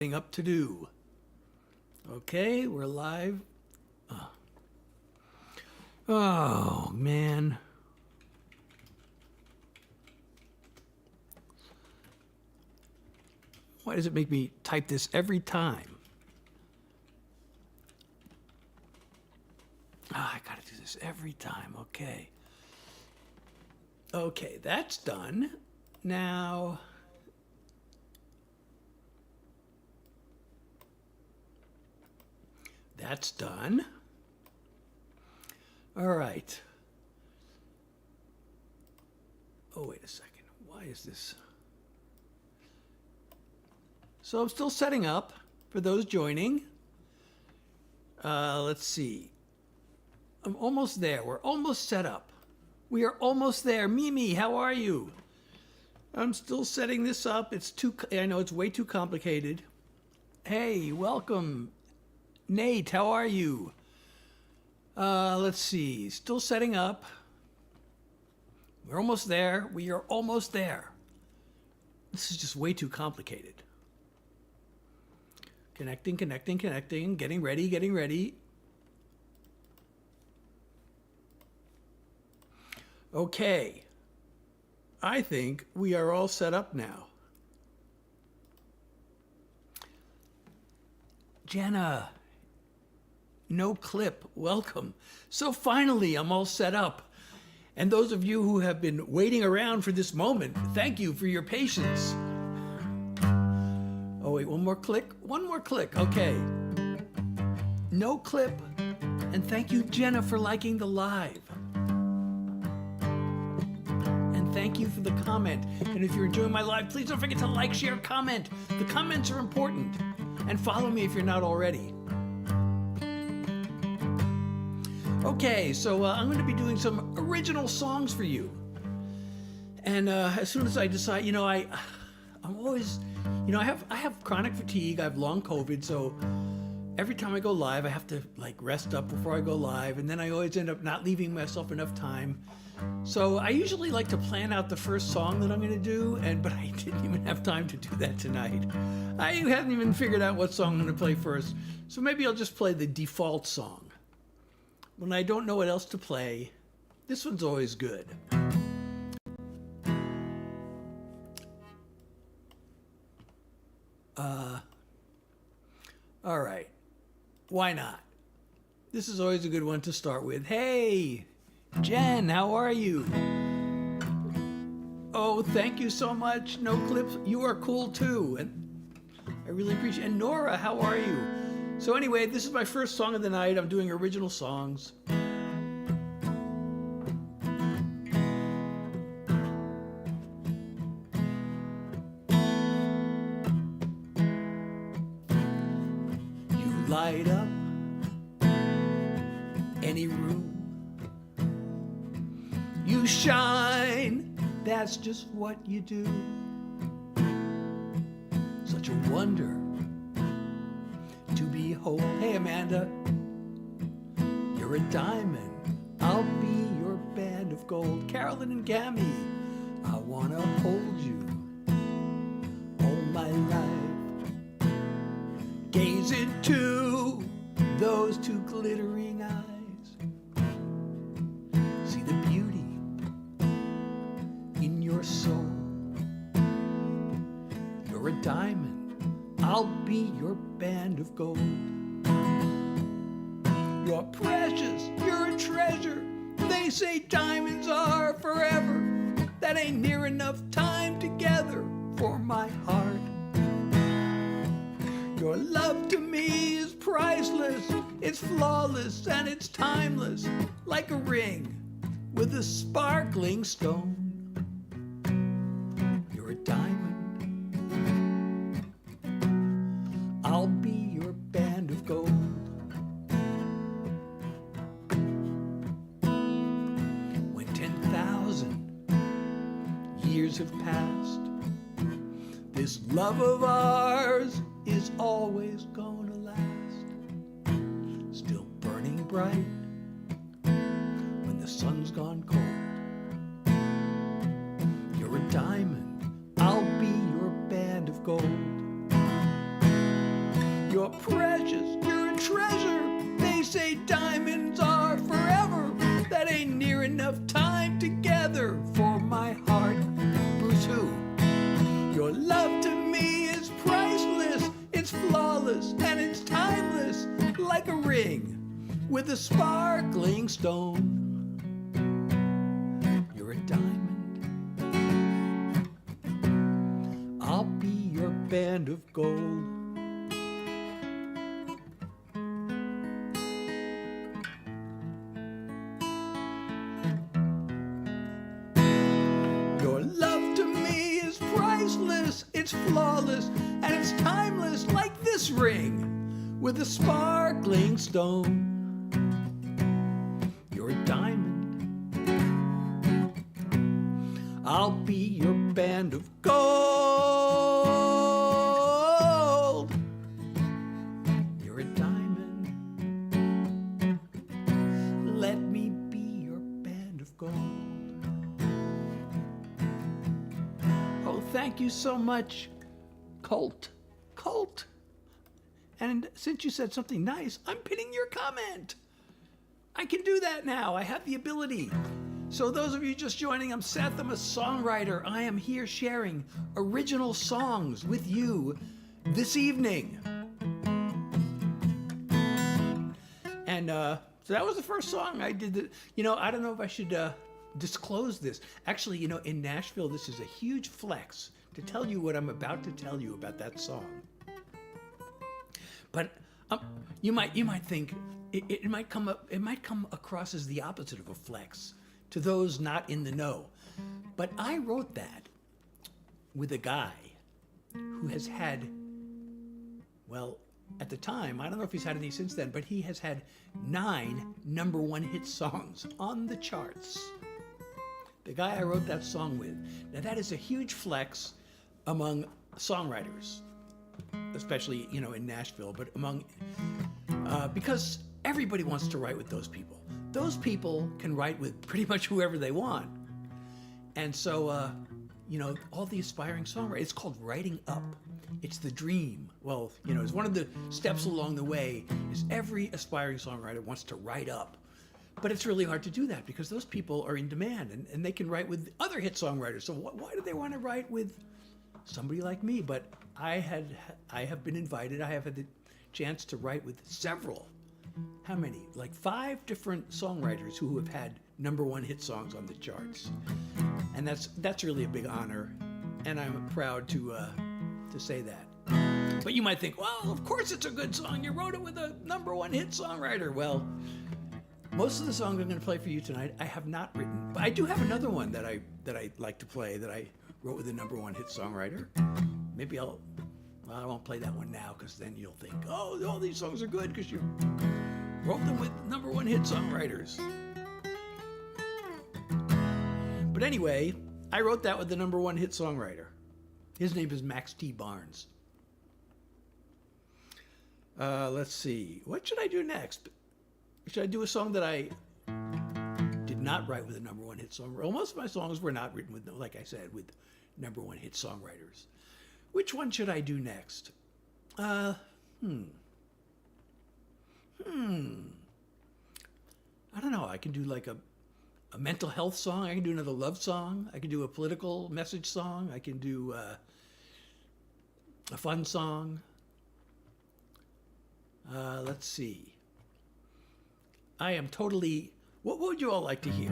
Up to do. Okay, we're live. Oh, man. Why does it make me type this every time? I gotta do this every time. Okay. Okay, that's done. Now, that's done. All right. Oh, wait a second. Why is this? So I'm still setting up for those joining. Let's see. I'm almost there. We're almost set up. We are almost there. Mimi, how are you? I'm still setting this up. I know it's way too complicated. Hey, welcome. Nate, how are you? Let's see. Still setting up. We're almost there. We are almost there. This is just way too complicated. Connecting. Getting ready. Okay. I think we are all set up now. Jenna. No clip. Welcome. So finally, I'm all set up. And those of you who have been waiting around for this moment, thank you for your patience. Oh, wait, one more click. Okay. No clip. And thank you, Jenna, for liking the live. And thank you for the comment. And if you're enjoying my live, please don't forget to like, share, comment. The comments are important. And follow me if you're not already. Okay, so I'm going to be doing some original songs for you. And as soon as I decide, I'm always, I have chronic fatigue. I have long COVID, so every time I go live, I have to rest up before I go live, and then I always end up not leaving myself enough time. So I usually like to plan out the first song that I'm going to do, but I didn't even have time to do that tonight. I hadn't even figured out what song I'm going to play first, so maybe I'll just play the default song. When I don't know what else to play, this one's always good. All right. Why not? This is always a good one to start with. Hey, Jen, how are you? Oh, thank you so much. No clips. You are cool too. And I really appreciate it. And Nora, how are you? So anyway, this is my first song of the night. I'm doing original songs. You light up any room. You shine, that's just what you do. Such a wonder to behold. Hey, Amanda, you're a diamond. I'll be your band of gold. Carolyn and Gammy, I want to hold you all my life. Gaze into those two glittering eyes. See the beauty in your soul. You're a diamond. I'll be your band of gold. You're precious, you're a treasure. They say diamonds are forever. That ain't near enough time together for my heart. Your love to me is priceless. It's flawless and it's timeless. Like a ring with a sparkling stone. You're a diamond. I'll be your band of gold. When 10,000 years have passed, this love of ours is always gonna last. Still burning bright when the sun's gone cold. You're a diamond. I'll be your band of gold. You're precious, you're a treasure. They say diamonds are forever. That ain't near enough time together for my heart. Bruce who? Your love to me is priceless. It's flawless and it's timeless, like a ring with a sparkling stone. You're a diamond. I'll be your band of gold. Your love to me is priceless, it's flawless, and it's timeless, like this ring with a sparkling stone. You're a diamond. I'll be your band of gold. You're a diamond. Let me be your band of gold. Oh, thank you so much, Colt. Colt. And since you said something nice, I'm pinning your comment. I can do that now. I have the ability. So those of you just joining, I'm Seth. I'm a songwriter. I am here sharing original songs with you this evening. And so that was the first song I did. I don't know if I should disclose this. Actually, in Nashville, this is a huge flex to tell you what I'm about to tell you about that song. But you might think it might come across as the opposite of a flex to those not in the know. But I wrote that with a guy who has had, well, at the time, I don't know if he's had any since then, but he has had 9 #1 hit songs on the charts. The guy I wrote that song with. Now that is a huge flex among songwriters, especially, in Nashville, but because everybody wants to write with those people. Those people can write with pretty much whoever they want. And so, all the aspiring songwriters, it's called writing up. It's the dream. Well, it's one of the steps along the way is every aspiring songwriter wants to write up. But it's really hard to do that because those people are in demand and they can write with other hit songwriters. So why do they want to write with somebody like me? But I have been invited. I have had the chance to write with several. How many? Like 5 different songwriters who have had #1 hit songs on the charts, and that's really a big honor, and I'm proud to say that. But you might think, well, of course it's a good song. You wrote it with a #1 hit songwriter. Well, most of the songs I'm going to play for you tonight, I have not written, but I do have another one that I like to play that I wrote with a #1 hit songwriter. Maybe I won't play that one now because then you'll think, oh, all these songs are good because you wrote them with #1 hit songwriters. But anyway, I wrote that with the #1 hit songwriter. His name is Max T. Barnes. Let's see. What should I do next? Should I do a song that I did not write with a #1 hit songwriter? Well, most of my songs were not written with, like I said, with #1 hit songwriters. Which one should I do next? I don't know. I can do like a mental health song. I can do another love song. I can do a political message song. I can do a fun song. Let's see. I am totally... What would you all like to hear?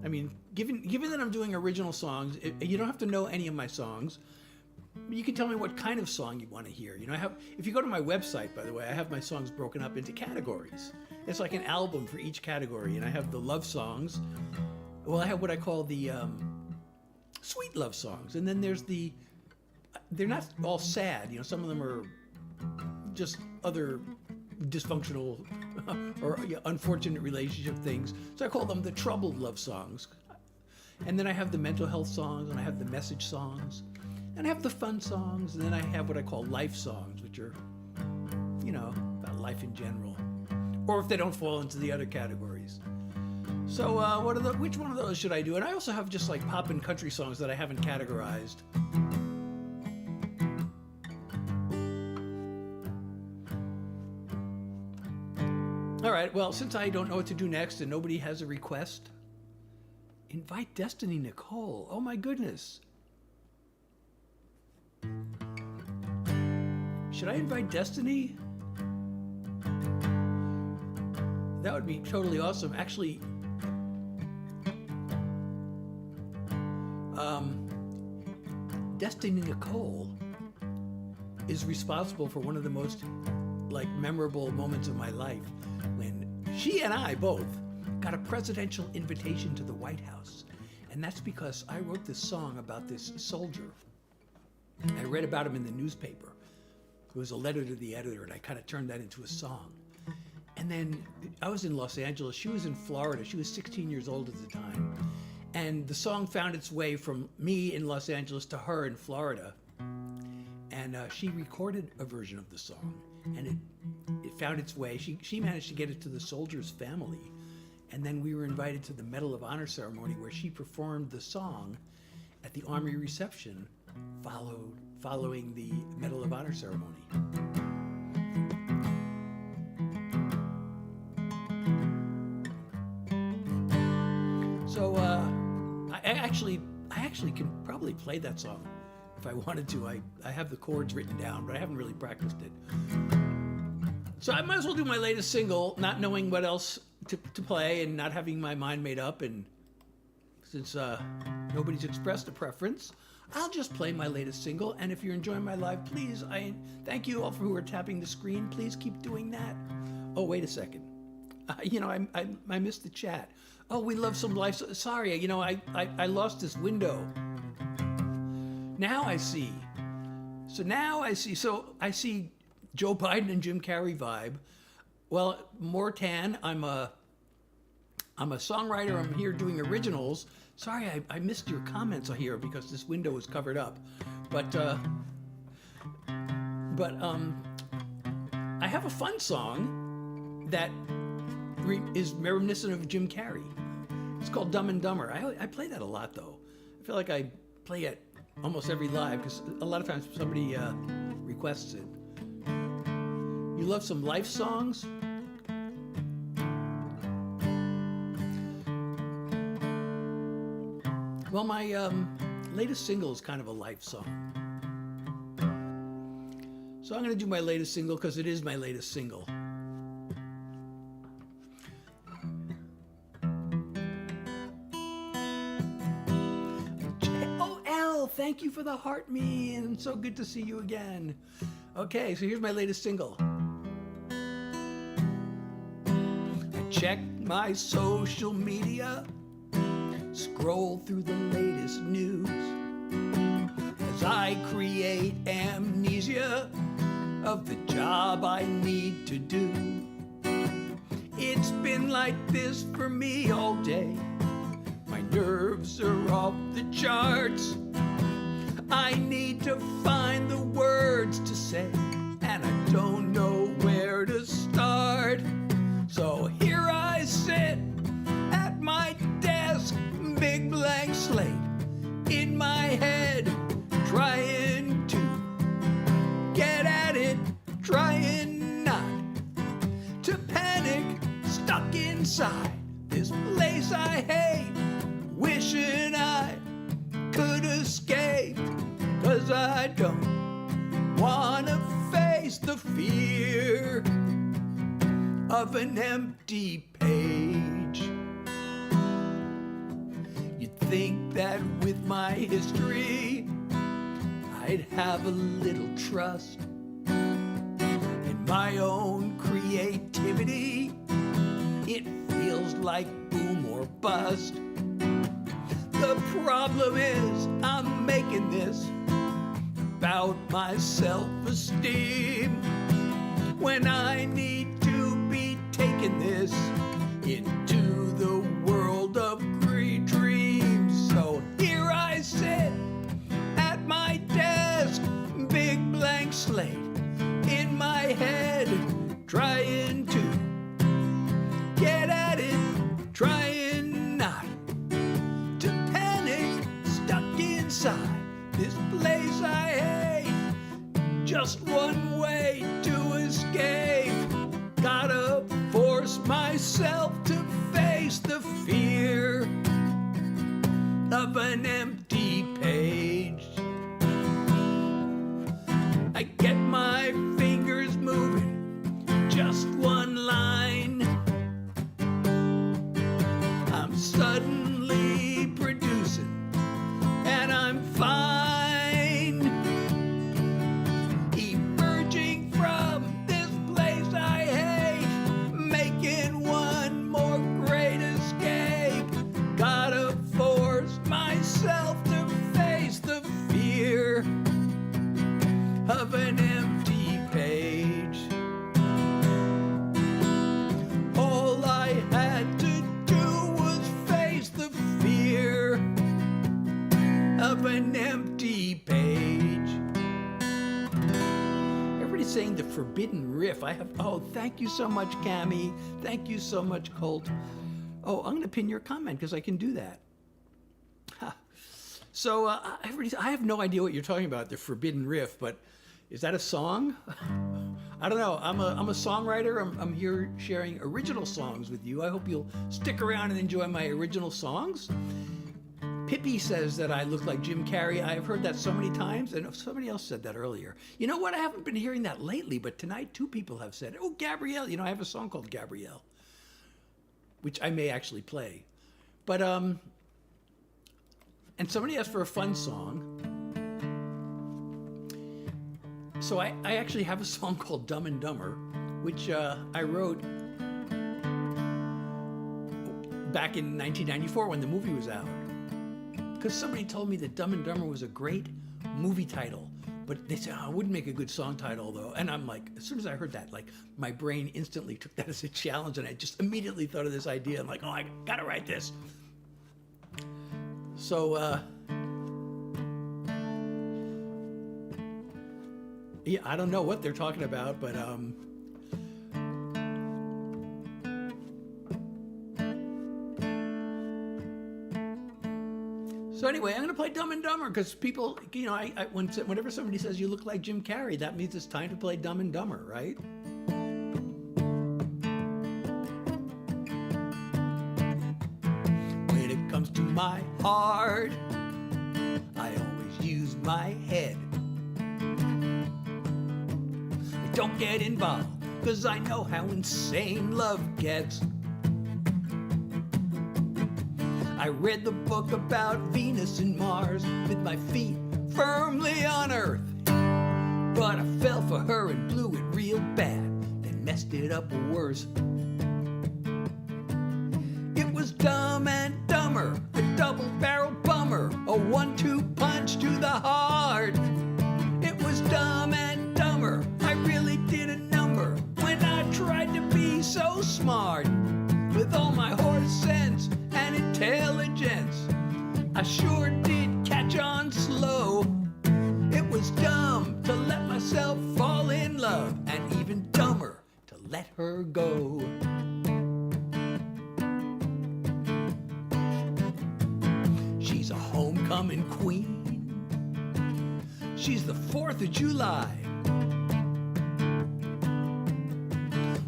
I mean, given that I'm doing original songs, you don't have to know any of my songs. You can tell me what kind of song you want to hear. If you go to my website, by the way, I have my songs broken up into categories. It's like an album for each category, and I have the love songs. Well, I have what I call the sweet love songs, and then there's they're not all sad. Some of them are just other dysfunctional or unfortunate relationship things. So I call them the troubled love songs. And then I have the mental health songs, and I have the message songs. And I have the fun songs, and then I have what I call life songs, which are, about life in general. Or if they don't fall into the other categories. So which one of those should I do? And I also have just like pop and country songs that I haven't categorized. All right, well, since I don't know what to do next and nobody has a request, invite Destiny Nicole. Oh my goodness. Should I invite Destiny? That would be totally awesome. Actually, Destiny Nicole is responsible for one of the most memorable moments of my life when she and I both got a presidential invitation to the White House. And that's because I wrote this song about this soldier. I read about him in the newspaper. It was a letter to the editor, and I kind of turned that into a song. And then I was in Los Angeles. She was in Florida. She was 16 years old at the time. And the song found its way from me in Los Angeles to her in Florida. And she recorded a version of the song, and it found its way. She managed to get it to the soldier's family. And then we were invited to the Medal of Honor ceremony where she performed the song at the Army reception following the Medal of Honor ceremony. So I actually can probably play that song if I wanted to. I have the chords written down, but I haven't really practiced it. So I might as well do my latest single, not knowing what else to play and not having my mind made up. And since nobody's expressed a preference, I'll just play my latest single. And if you're enjoying my live, please, I thank you all for who are tapping the screen. Please keep doing that. Oh, wait a second. I missed the chat. Oh, we love some life. Sorry, I lost this window. Now I see. So I see Joe Biden and Jim Carrey vibe. Well, more tan. I'm a songwriter. I'm here doing originals. Sorry, I missed your comments here because this window was covered up. But I have a fun song that is reminiscent of Jim Carrey. It's called Dumb and Dumber. I play that a lot, though. I feel like I play it almost every live because a lot of times somebody requests it. You love some life songs? Well, my latest single is kind of a life song. So I'm going to do my latest single because it is my latest single. Thank you for the heart, me, and so good to see you again. Okay, so here's my latest single. I check my social media, scroll through the latest news, as I create amnesia of the job I need to do. It's been like this for me all day. My nerves are off the charts. I need to find the words to say, and I don't know where to start. So here I sit at my desk, big blank slate in my head, trying to get at it, trying not to panic, stuck inside this place I hate, wishing I could escape, 'cause I don't wanna face the fear of an empty page. You'd think that with my history I'd have a little trust in my own creativity. It feels like boom or bust. The problem is I'm making this about my self-esteem when I need to be taking this into the world of dreams. So here I sit at my desk, big blank slate in my head, trying to get at it, trying not to panic, stuck inside this place I hate. Just one way to escape. Gotta force saying the forbidden riff. Oh, thank you so much, Cammie. Thank you so much, Colt. Oh, I'm going to pin your comment because I can do that. So I have no idea what you're talking about, the forbidden riff, but is that a song? I don't know. I'm a songwriter. I'm here sharing original songs with you. I hope you'll stick around and enjoy my original songs. Pippi says that I look like Jim Carrey. I've heard that so many times, and somebody else said that earlier. You know what? I haven't been hearing that lately, but tonight 2 people have said, oh, Gabrielle. You know, I have a song called Gabrielle, which I may actually play. But, and somebody asked for a fun song. So I actually have a song called Dumb and Dumber, which I wrote back in 1994 when the movie was out. Because somebody told me that Dumb and Dumber was a great movie title, but they said, oh, it wouldn't make a good song title though. And I'm like, as soon as I heard that, like my brain instantly took that as a challenge, and I just immediately thought of this idea. I'm like, oh, I gotta write this. So, yeah, I don't know what they're talking about, but so anyway, I'm going to play Dumb and Dumber because people, you know, whenever somebody says you look like Jim Carrey, that means it's time to play Dumb and Dumber, right? When it comes to my heart, I always use my head. I don't get involved because I know how insane love gets. I read the book about Venus and Mars with my feet firmly on Earth. But I fell for her and blew it real bad, then messed it up worse. It was Dumb and Dumber, a double-barrel bummer, a 1-2 punch to the heart. It was Dumb and Dumber, I really did a number when I tried to be so smart. With all my horse sense and intelligence, I sure did catch on slow. It was dumb to let myself fall in love, and even dumber to let her go. She's a homecoming queen. She's the 4th of July.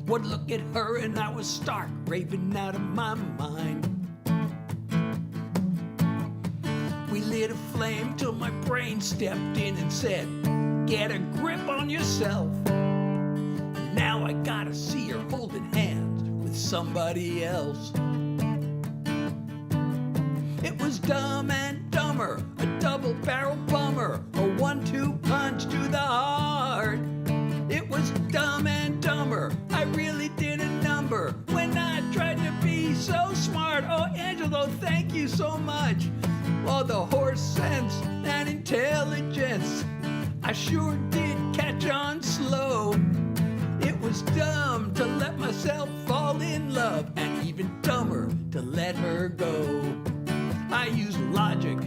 Would look at her and I was stark raving out of my mind. We lit a flame till my brain stepped in and said, get a grip on yourself. And now I gotta see her holding hands with somebody else. It was Dumb and Dumber, a double-barrel bummer, a 1-2 punch to the heart. It was Dumb and Dumber, I really did a number when I tried to be so smart. Oh, Angelo, thank you so much. Oh, the horse sense and intelligence, I sure did catch on slow. It was dumb to let myself fall in love, and even dumber to let her go. I used logic,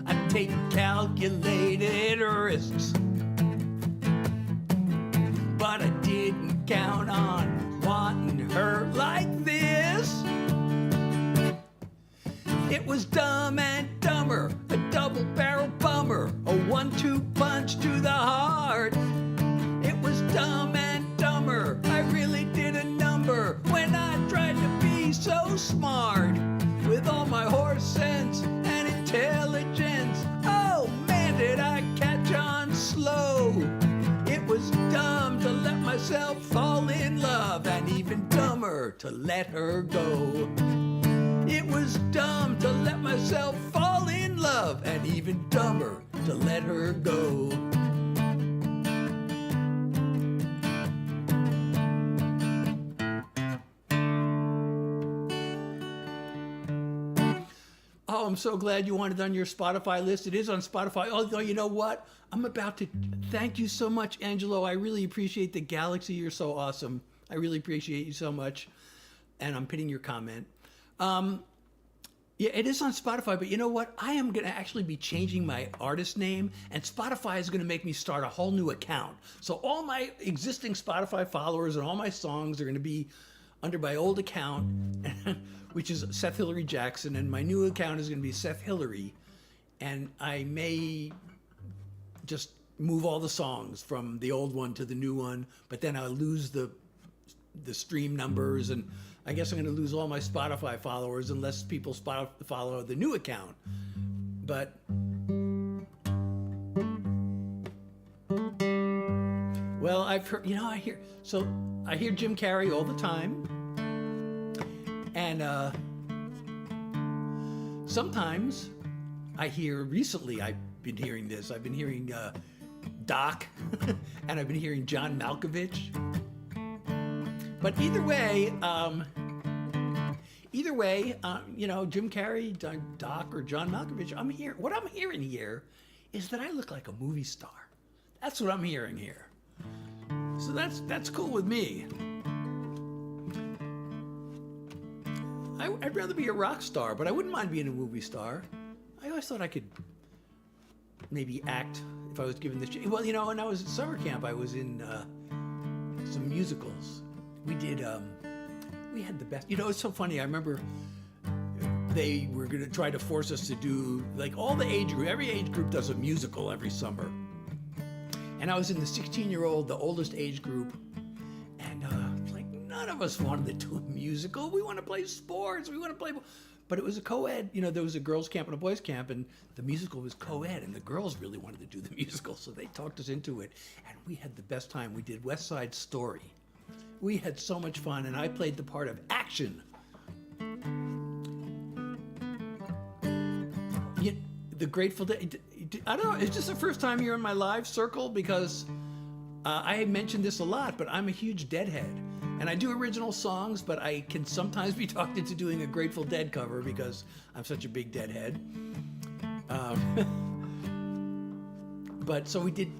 I've taken calculated risks, but I didn't count on wanting her like this. It was Dumb and Dumber, a double-barrel bummer, a 1-2 punch to the heart. It was Dumb and Dumber, I really did a number when I tried to be so smart. With all my horse sense and intelligence, oh man, did I catch on slow. It was dumb to let myself fall in love, and even dumber to let her go. It was dumb to let myself fall in love, and even dumber to let her go. Oh, I'm so glad you wanted it on your Spotify list. It is on Spotify. Although, you know what? I'm about to thank you so much, Angelo. I really appreciate the galaxy. You're so awesome. I really appreciate you so much. And I'm pinning your comment. Yeah, it is on Spotify, but you know what? I am going to actually be changing my artist name, and Spotify is going to make me start a whole new account. So all my existing Spotify followers and all my songs are going to be under my old account, which is Seth Hilary Jackson, and my new account is going to be Seth Hilary, and I may just move all the songs from the old one to the new one, but then I'll lose the stream numbers, and I guess I'm going to lose all my Spotify followers unless people follow the new account. But well, I've heard, I hear Jim Carrey all the time, and sometimes recently I've been hearing this. I've been hearing Doc, and I've been hearing John Malkovich. But either way, Jim Carrey, Doc, or John Malkovich, what I'm hearing here is that I look like a movie star. That's what I'm hearing here. So that's cool with me. I'd rather be a rock star, but I wouldn't mind being a movie star. I always thought I could maybe act if I was given the chance. Well, when I was at summer camp, I was in some musicals. We did, we had the best, it's so funny. I remember they were going to try to force us to do, like, every age group does a musical every summer. And I was in the 16-year-old, the oldest age group, and like, none of us wanted to do a musical. We want to play sports. But it was a co-ed, there was a girls' camp and a boys' camp, and the musical was co-ed, and the girls really wanted to do the musical, so they talked us into it, and we had the best time. We did West Side Story. We had so much fun, and I played the part of Action. The Grateful Dead. I don't know, is this the first time you're in my live circle? Because I mentioned this a lot, but I'm a huge Deadhead. And I do original songs, but I can sometimes be talked into doing a Grateful Dead cover because I'm such a big Deadhead. But so we did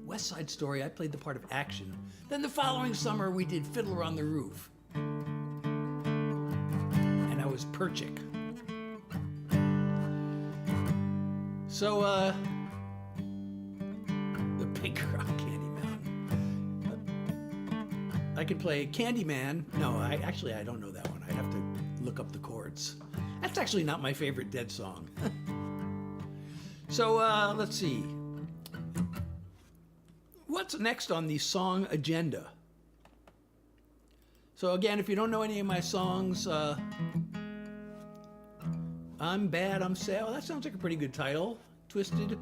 West Side Story. I played the part of Action. Then the following summer, we did Fiddler on the Roof. And I was Perchik. So, the Pink Rock Candy Mountain. I can play Candyman. No, I don't know that one. I'd have to look up the chords. That's actually not my favorite Dead song. So, let's see. What's next on the song agenda? So again, if you don't know any of my songs, I'm Bad, I'm Sad. Well, that sounds like a pretty good title. Twisted.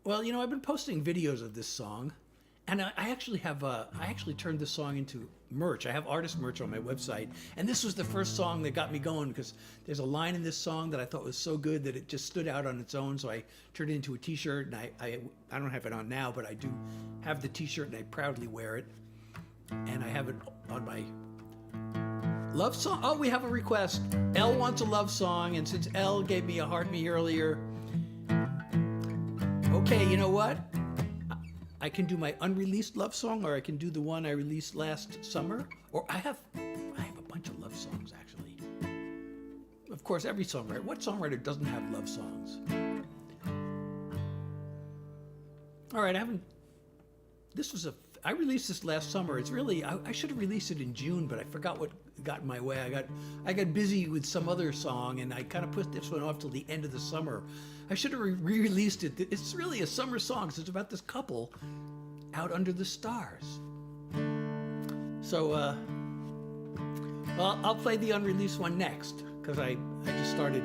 Well, I've been posting videos of this song, and I actually turned this song into merch. I have artist merch on my website, and this was the first song that got me going because there's a line in this song that I thought was so good that it just stood out on its own, so I turned it into a t-shirt, and I don't have it on now, but I do have the t-shirt, and I proudly wear it, and I have it on my love song. Oh, we have a request. Elle wants a love song, and since Elle gave me a heart me earlier, okay, you know what? I can do my unreleased love song, or I can do the one I released last summer. Or I have a bunch of love songs, actually. Of course, every songwriter. What songwriter doesn't have love songs? All right, I released this last summer. It's really, I should have released it in June, but I forgot what got in my way. I got busy with some other song, and I kind of put this one off till the end of the summer. I should have re-released it. It's really a summer song, so it's about this couple out under the stars. So, well, I'll play the unreleased one next, because I just started.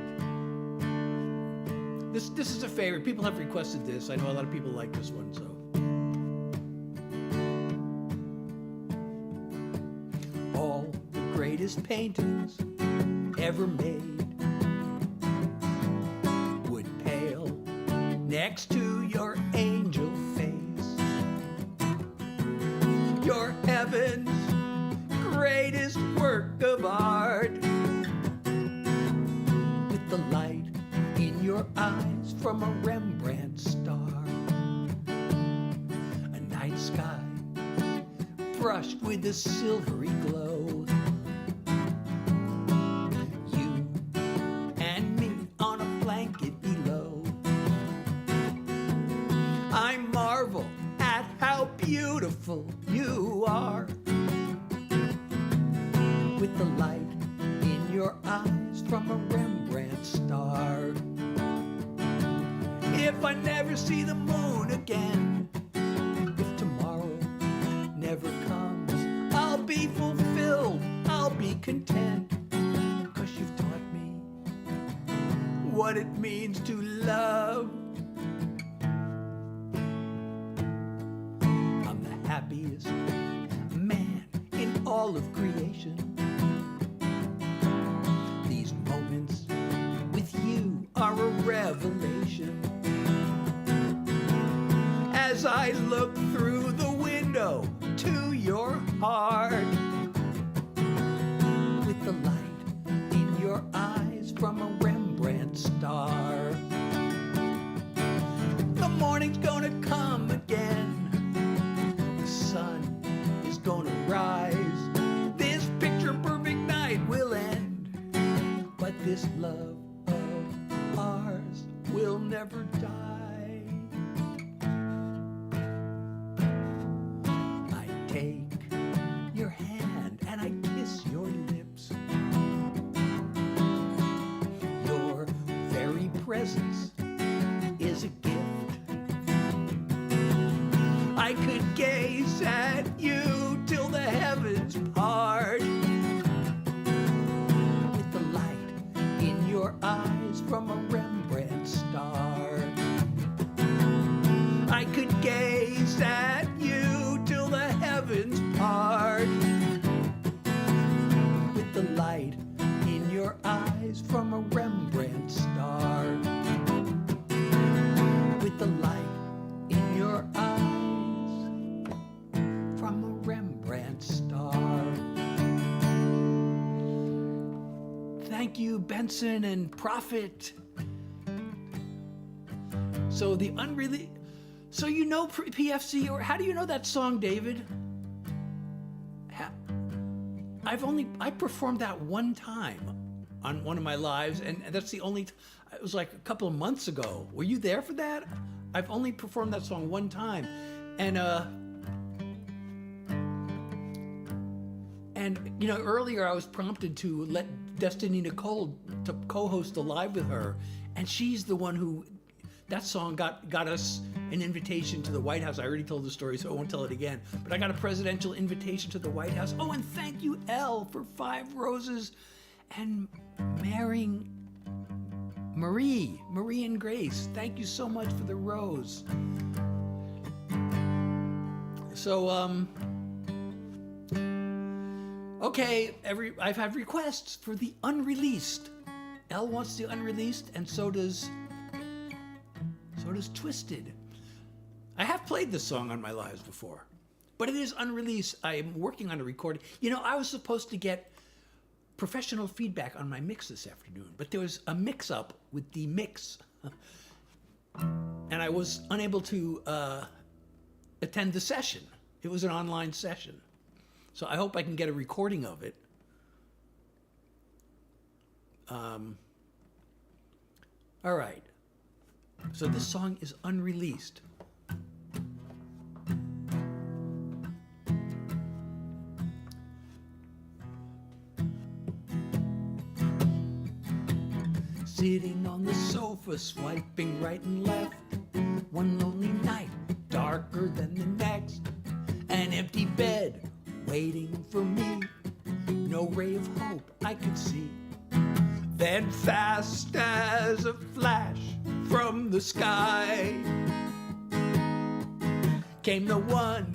This is a favorite. People have requested this. I know a lot of people like this one, so. All the greatest paintings ever made would pale next to your angel face. Your heaven's greatest work of art, with the light in your eyes from a Rembrandt star. A night sky brushed with a silvery glow. You and me on a blanket below. I marvel at how beautiful you are, with the light in your eyes from a Rembrandt star. If I never see the moon again, if tomorrow never comes, I'll be fulfilled, I'll be content, 'cause you've taught me what it means to love. I'm the happiest man in all of creation. These moments with you are a revelation. As I look through the window to your heart, with the light in your eyes from a Rembrandt star. The morning's gonna come again, the sun is gonna rise, this picture-perfect night will end, but this love of ours will never die. Take your hand and I kiss your lips. Your very presence is a gift. I could gaze at you till the heavens part, with the light in your eyes from a Rembrandt star. I could gaze at you till the heavens part, with the light in your eyes from a Rembrandt star. With the light in your eyes from a Rembrandt star. Thank you, Benson and Prophet. So the unreleased. So you know PFC, or how do you know that song, David? I performed that one time on one of my lives, and that's the only. It was like a couple of months ago. Were you there for that? I've only performed that song one time, and you know, earlier I was prompted to let Destiny Nicole to co-host a live with her, and she's the one who. That song got us an invitation to the White House. I already told the story, so I won't tell it again. But I got a presidential invitation to the White House. Oh, and thank you, Elle, for 5 roses and marrying Marie and Grace. Thank you so much for the rose. So, okay, I've had requests for the Unreleased. Elle wants the Unreleased, and so does Twisted. I have played this song on my lives before, but it is unreleased. I am working on a recording. You know, I was supposed to get professional feedback on my mix this afternoon, but there was a mix-up with the mix, and I was unable to attend the session. It was an online session, so I hope I can get a recording of it. All right. So this song is unreleased. Sitting on the sofa, swiping right and left. One lonely night, darker than the next. An empty bed, waiting for me. No ray of hope I could see. Then fast as a flash from the sky came the one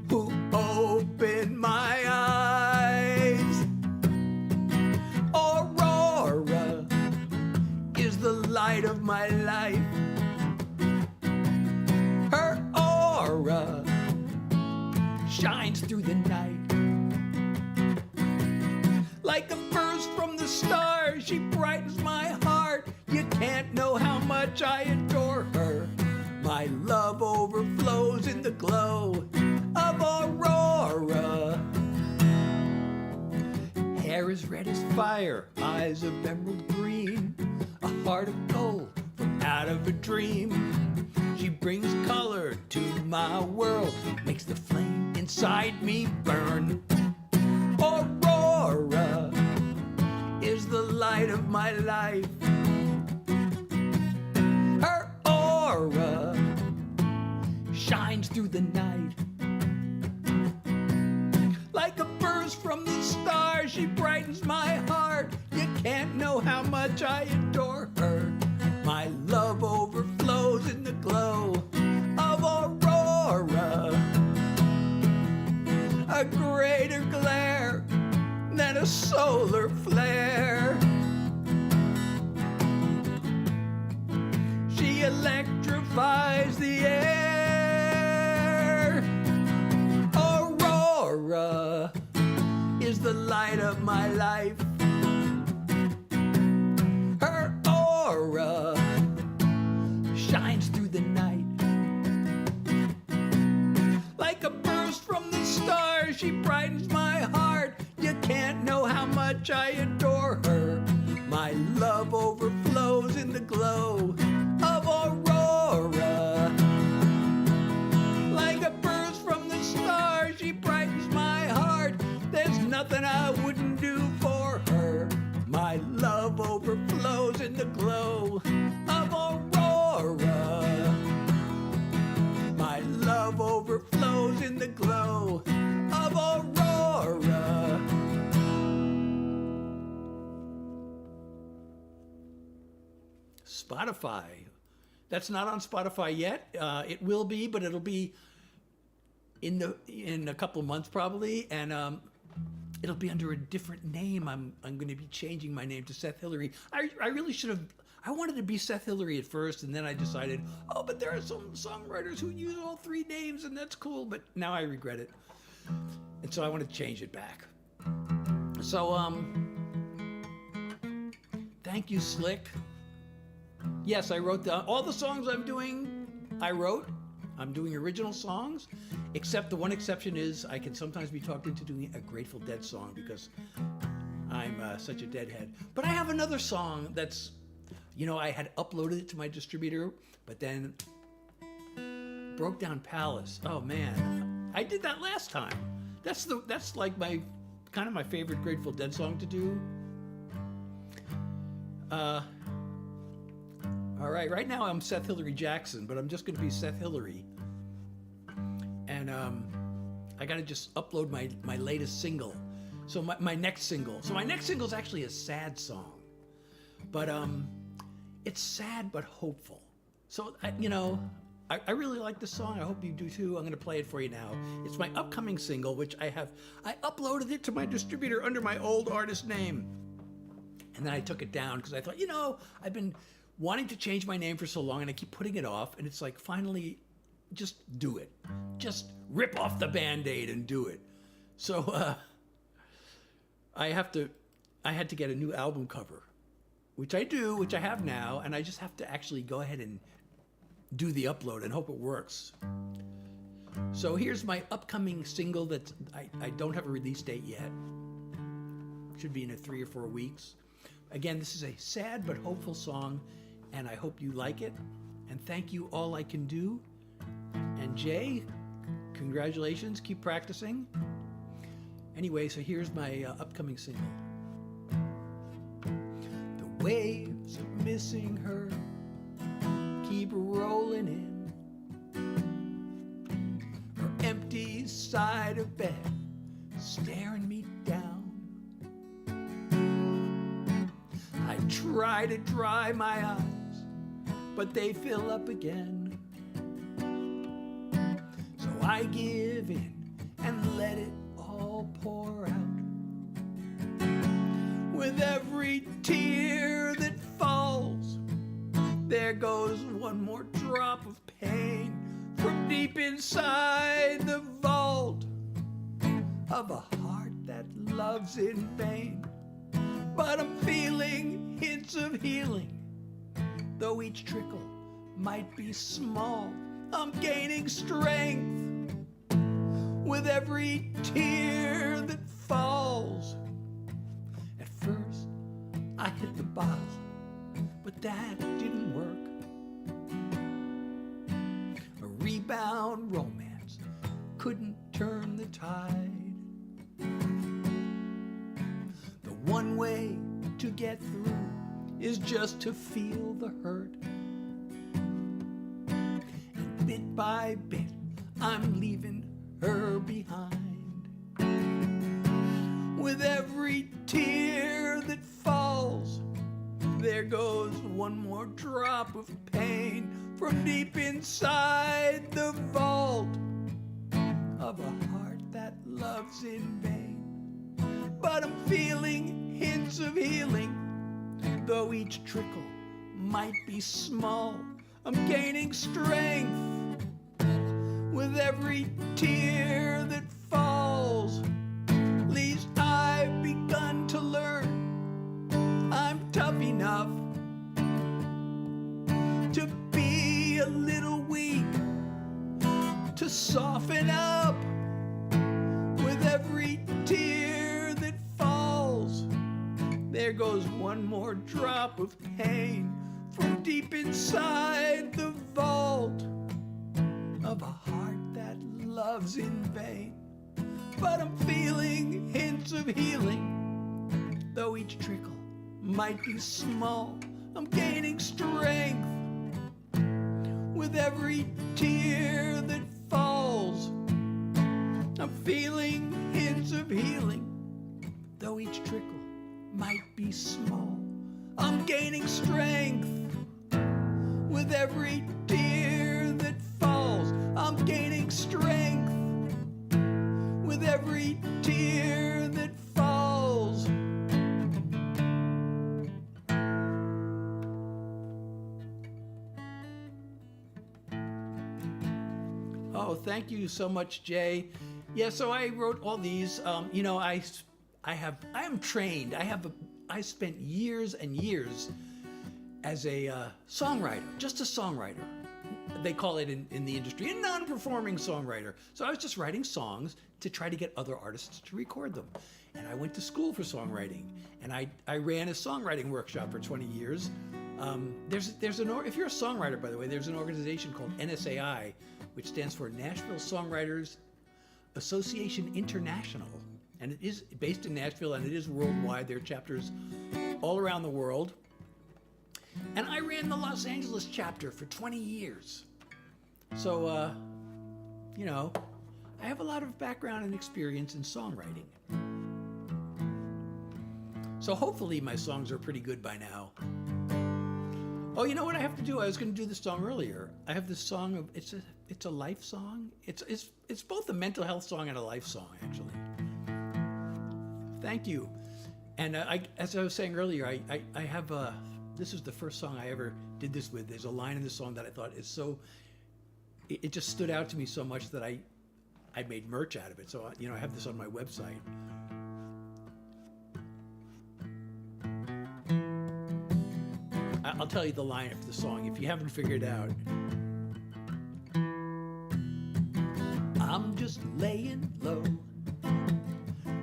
who opened my eyes. Aurora is the light of my life. Her aura shines through the night. Like a burst from the stars, she brightens my heart. You can't know how much I adore her. My love overflows in the glow of Aurora. fire, eyes of emerald green, a heart of gold from out of a dream. She brings color to my world, makes the flame inside me burn. Aurora is the light of my life. Her aura shines through the night. Like a burst from the stars, she brightens my heart. You can't know how much I adore her. My love overflows in the glow of Aurora. A greater glare than a solar flare. She electrifies the air. Aurora is the light of my life. Her aura shines through the night. Like a burst from the stars, she brightens my heart. You can't know how much I adore her. My love overflows in the glow of Aurora. Like a burst from the stars, she brightens my heart. There's nothing I wouldn't do for her. My love overflows in the glow of Aurora. My love overflows in the glow of Aurora. Spotify. That's not on Spotify yet. It will be, but it'll be in a couple of months probably, and it'll be under a different name. I'm going to be changing my name to Seth Hilary. I really should have. I wanted to be Seth Hilary at first, and then I decided, oh, but there are some songwriters who use all three names, and that's cool. But now I regret it, and so I want to change it back. So thank you, Slick. Yes, I wrote all the songs I'm doing. I'm doing original songs, except the one exception is I can sometimes be talked into doing a Grateful Dead song because I'm such a deadhead. But I have another song that's, I had uploaded it to my distributor, but then Broke Down Palace. Oh man, I did that last time. That's like my kind of my favorite Grateful Dead song to do. All right, right now I'm Seth Hilary Jackson, but I'm just going to be Seth Hilary. And I got to just upload my latest single. So my next single. So my next single is actually a sad song. But it's sad but hopeful. So, I really like this song. I hope you do too. I'm going to play it for you now. It's my upcoming single, which I uploaded it to my distributor under my old artist name. And then I took it down because I thought, I've been wanting to change my name for so long and I keep putting it off, and it's like, finally, just do it. Just rip off the Band-Aid and do it. So I had to get a new album cover, which I have now, and I just have to actually go ahead and do the upload and hope it works. So here's my upcoming single that I don't have a release date yet. Should be in 3 or 4 weeks. Again, this is a sad but hopeful song, and I hope you like it. And thank you, All I Can Do. And Jay, congratulations. Keep practicing. Anyway, so here's my upcoming single. The waves of missing her keep rolling in. Her empty side of bed staring me down. I try to dry my eyes, but they fill up again. So I give in and let it all pour out. With every tear that falls, there goes one more drop of pain from deep inside the vault of a heart that loves in vain. But I'm feeling hints of healing, though each trickle might be small. I'm gaining strength with every tear that falls. At first I hit the bottle, but that didn't work. A rebound romance couldn't turn the tide. The one way to get through is just to feel the hurt. And bit by bit, I'm leaving her behind. With every tear that falls, there goes one more drop of pain from deep inside the vault of a heart that loves in vain. But I'm feeling hints of healing, though each trickle might be small. I'm gaining strength with every tear that falls. At least I've begun to learn I'm tough enough to be a little weak, to soften up with every tear that falls. There goes one more drop of pain from deep inside the vault of a heart that loves in vain. But I'm feeling hints of healing, though each trickle might be small. I'm gaining strength with every tear that falls. I'm feeling hints of healing, though each trickle might be small. I'm gaining strength with every tear that falls. I'm gaining strength with every tear that falls. Oh, thank you so much, Jay. Yeah, so I wrote all these. You know, I am trained. I spent years and years as a songwriter, just a songwriter. They call it in the industry a non-performing songwriter. So I was just writing songs to try to get other artists to record them. And I went to school for songwriting, and I ran a songwriting workshop for 20 years. If you're a songwriter, by the way, there's an organization called NSAI, which stands for Nashville Songwriters Association International. And it is based in Nashville, and it is worldwide. There are chapters all around the world. And I ran the Los Angeles chapter for 20 years. So, you know, I have a lot of background and experience in songwriting. So hopefully my songs are pretty good by now. Oh, you know what I have to do? I was going to do this song earlier. I have this song it's a life song. It's both a mental health song and a life song, actually. Thank you. And as I was saying earlier, I have this is the first song I ever did this with. There's a line in the song that I thought is so, it just stood out to me so much that I made merch out of it. So, you know, I have this on my website. I'll tell you the line of the song if you haven't figured it out. I'm just laying low,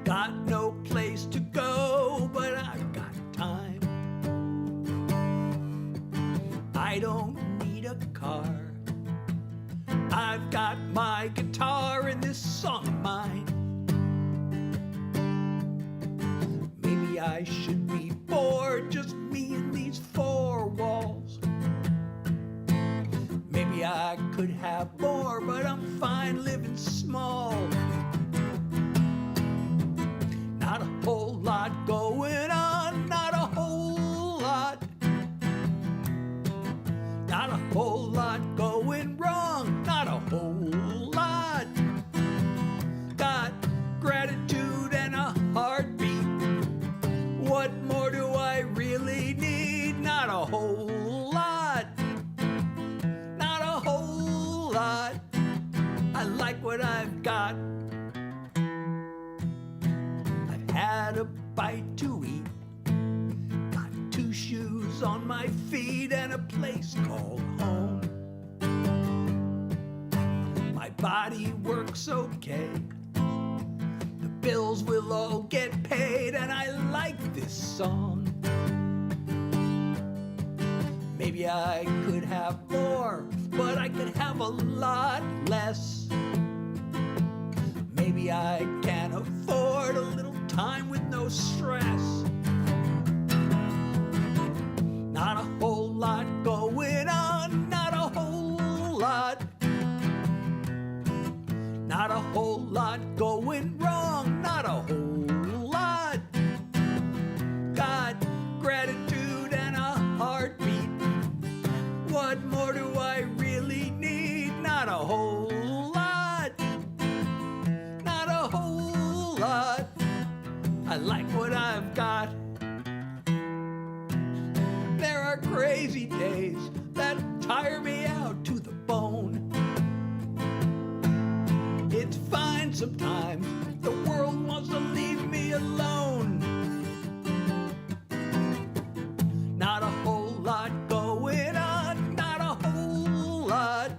got no place to go, but I've got time. I don't need a car, I've got my guitar and this song of mine. Maybe I should be bored, just me and these four walls. Maybe I could have more, but I'm fine living small. Not a whole lot going on, not a whole lot. Not a whole lot going wrong, not a whole lot. Got gratitude and a heartbeat. What more do I really need? Not a whole lot. Not a whole lot. I like what I've got. I've had a bite to eat, got two shoes on my feet and a place called home. My body works okay, the bills will all get paid, and I like this song. Maybe I could have more, but I could have a lot less. Maybe I can afford a little time with no stress. Not a whole lot going on, not a whole lot. Not a whole lot going wrong, not a whole lot. Got gratitude and a heartbeat. What more do I really need? Not a whole lot. Not a whole lot. I like what I've got. There are crazy days that tire me out to the bone. It's fine sometimes, the world wants to leave me alone. Not a whole lot going on, not a whole lot.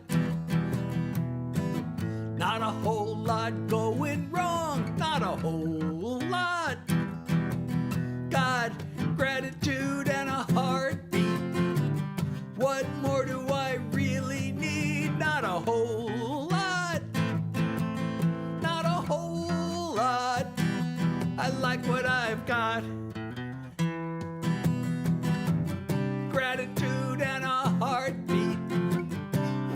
Not a whole lot going wrong, not a whole lot. Got gratitude and a heartbeat. What more do I really need? Not a whole lot. Not a whole lot. I like what I've got. Gratitude and a heartbeat.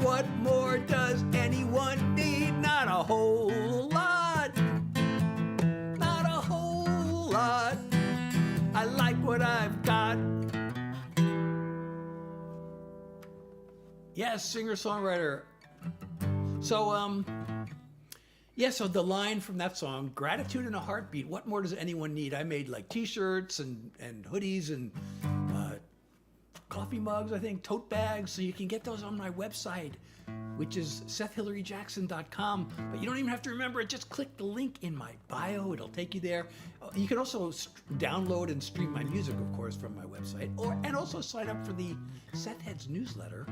What more does anyone need? Not a whole lot. Not a whole lot. I like what I've got. Yes, singer-songwriter. So, so the line from that song, gratitude in a heartbeat, what more does anyone need? I made like t-shirts and hoodies and coffee mugs, I think, tote bags. So you can get those on my website, which is SethHilaryJackson.com. But you don't even have to remember it. Just click the link in my bio. It'll take you there. You can also download and stream my music, of course, from my website. And also sign up for the Seth Heads newsletter,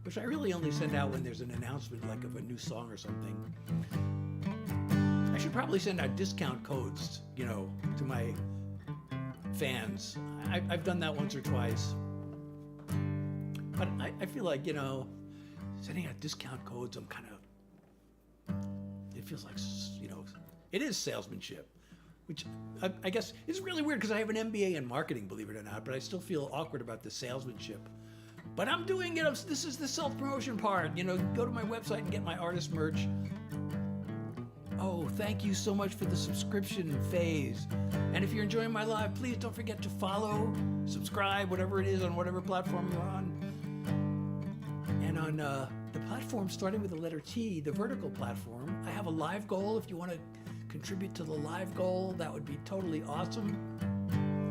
which I really only send out when there's an announcement like of a new song or something. I should probably send out discount codes, to my fans. I've done that once or twice. But I feel like, sending out discount codes, it feels like, it is salesmanship, which I guess is really weird because I have an MBA in marketing, believe it or not, but I still feel awkward about the salesmanship. But I'm doing it. This is the self-promotion part. Go to my website and get my artist merch. Oh, thank you so much for the subscription phase. And if you're enjoying my live, please don't forget to follow, subscribe, whatever it is on whatever platform you're on. And on the platform starting with the letter T, the vertical platform, I have a live goal. If you want to contribute to the live goal, that would be totally awesome.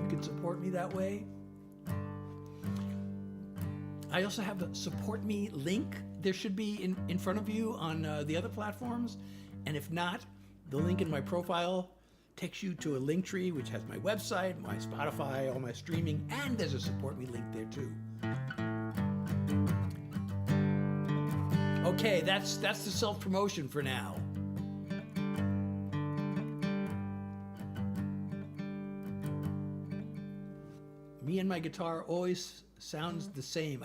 You can support me that way. I also have a support me link. There should be in front of you on the other platforms. And if not, the link in my profile takes you to a link tree, which has my website, my Spotify, all my streaming, and there's a support me link there too. Okay, that's the self-promotion for now. Me and my guitar always sounds the same.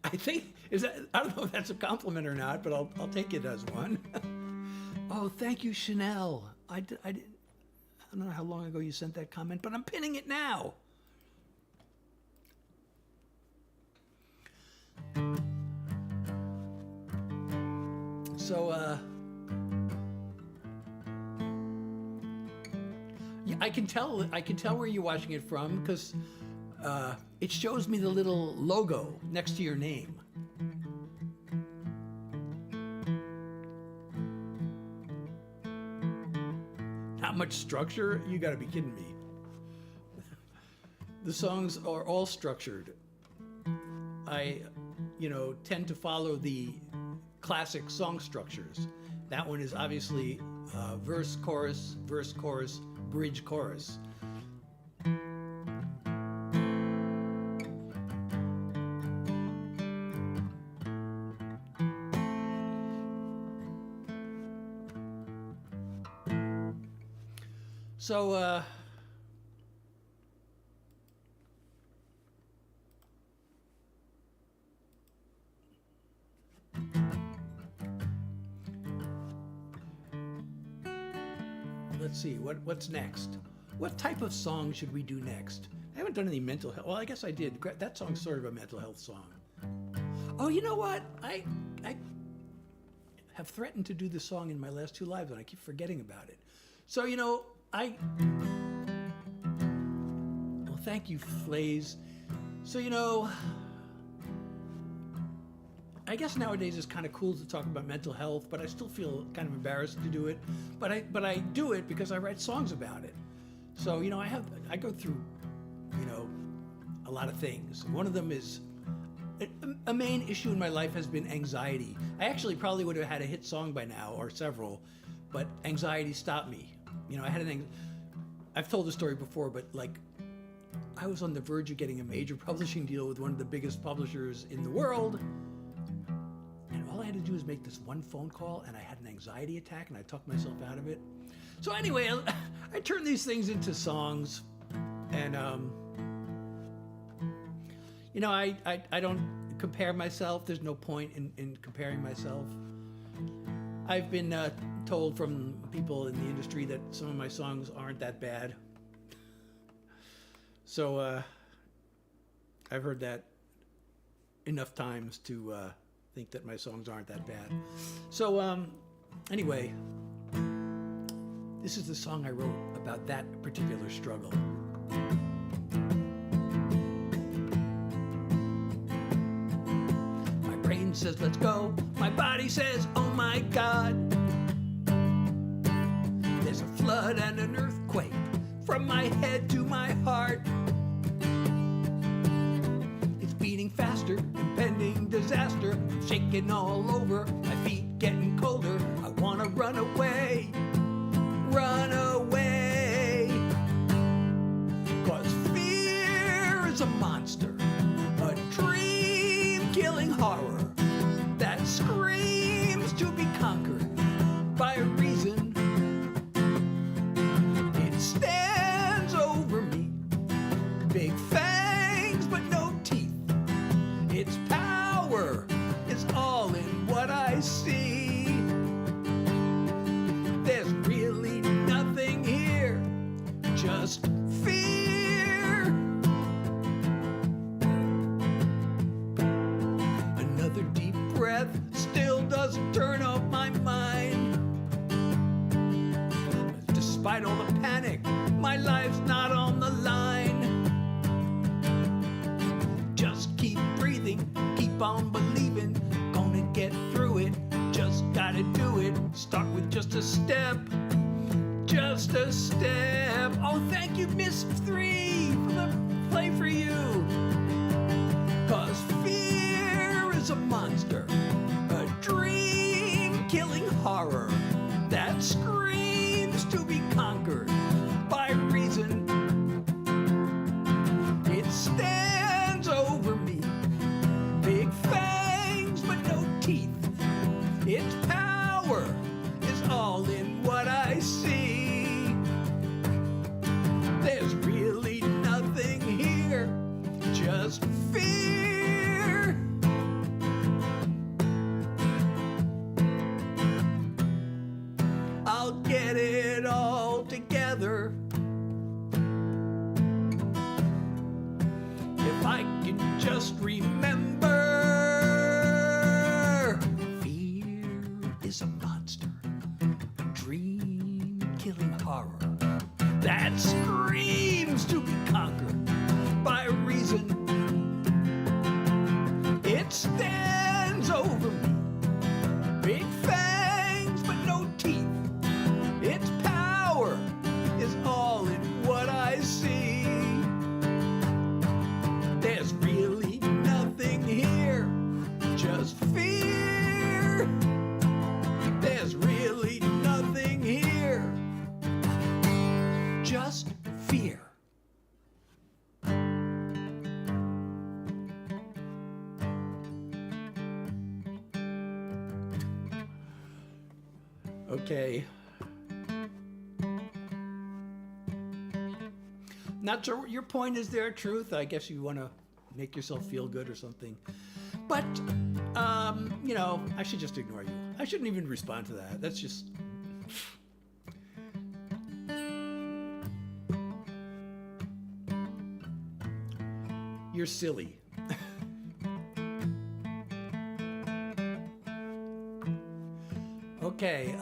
I think, I don't know if that's a compliment or not, but I'll take it as one. Oh, thank you, Chanel. I don't know how long ago you sent that comment, but I'm pinning it now. So, yeah, I can tell where you're watching it from because it shows me the little logo next to your name. Not much structure? You gotta be kidding me. The songs are all structured. I, tend to follow the classic song structures. That one is obviously verse, chorus, bridge, chorus. So, let's see, what's next? What type of song should we do next? I haven't done any mental health. Well, I guess I did. That song's sort of a mental health song. Oh, you know what? I have threatened to do this song in my last 2 lives, and I keep forgetting about it. So, well, thank you, Flays. So, I guess nowadays it's kind of cool to talk about mental health, but I still feel kind of embarrassed to do it. But I do it because I write songs about it. So, I go through, a lot of things. One of them is, a main issue in my life has been anxiety. I actually probably would have had a hit song by now, or several, but anxiety stopped me. I've told the story before, but I was on the verge of getting a major publishing deal with one of the biggest publishers in the world. And all I had to do was make this one phone call, and I had an anxiety attack, and I talked myself out of it. So anyway, I turn these things into songs, and I don't compare myself. There's no point in comparing myself. I've been told from people in the industry that some of my songs aren't that bad. So I've heard that enough times to think that my songs aren't that bad. So anyway, this is the song I wrote about that particular struggle. My brain says, let's go. My body says, oh my God. There's a flood and an earthquake from my head to my heart. It's beating faster, impending disaster. I'm shaking all over, my feet getting colder. I wanna run away, run away. 'Cause fear is a monster, a dream-killing horror that screams to be conquered by reason. It stands over me, big fangs but no teeth. Its power is all in what I see. There's really nothing here, just fear. Another deep breath still doesn't turn off my mind. Despite all the panic, my life's not on the line. Just keep breathing, keep on believing, gonna get through it, just gotta do it. Start with just a step, just a step. Oh, thank you, Miss 3, for the play for you. 'Cause fear is a monster, a dream-killing horror that screams to be conquered by reason. It stands over me, big fangs but no teeth. Its power is all in what I see. There's really nothing here, just fear. I'll get it all together if I can just remember. Fear is a monster, a dream-killing horror that screams to be conquered by reason. It stands over me, big fangs but no teeth. Its power is all in what I see. There's really nothing here, just fear. There's really nothing here, just fear. Okay. Not sure what your point is there, Truth. I guess you want to make yourself feel good or something. But, I should just ignore you. I shouldn't even respond to that. That's just... you're silly. Okay,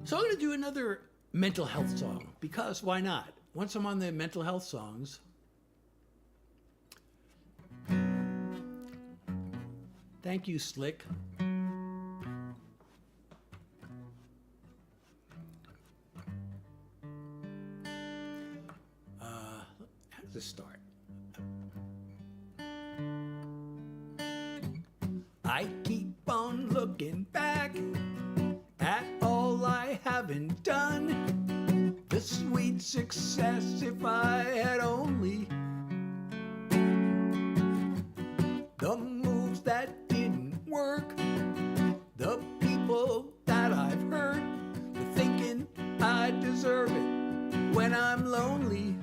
so I'm going to do another mental health song, because why not? Once I'm on the mental health songs, thank you, Slick. How does this start? I keep on looking back at all I haven't done. The sweet success, if I had only. The moves that didn't work. The people that I've hurt. But thinking I deserve it when I'm lonely.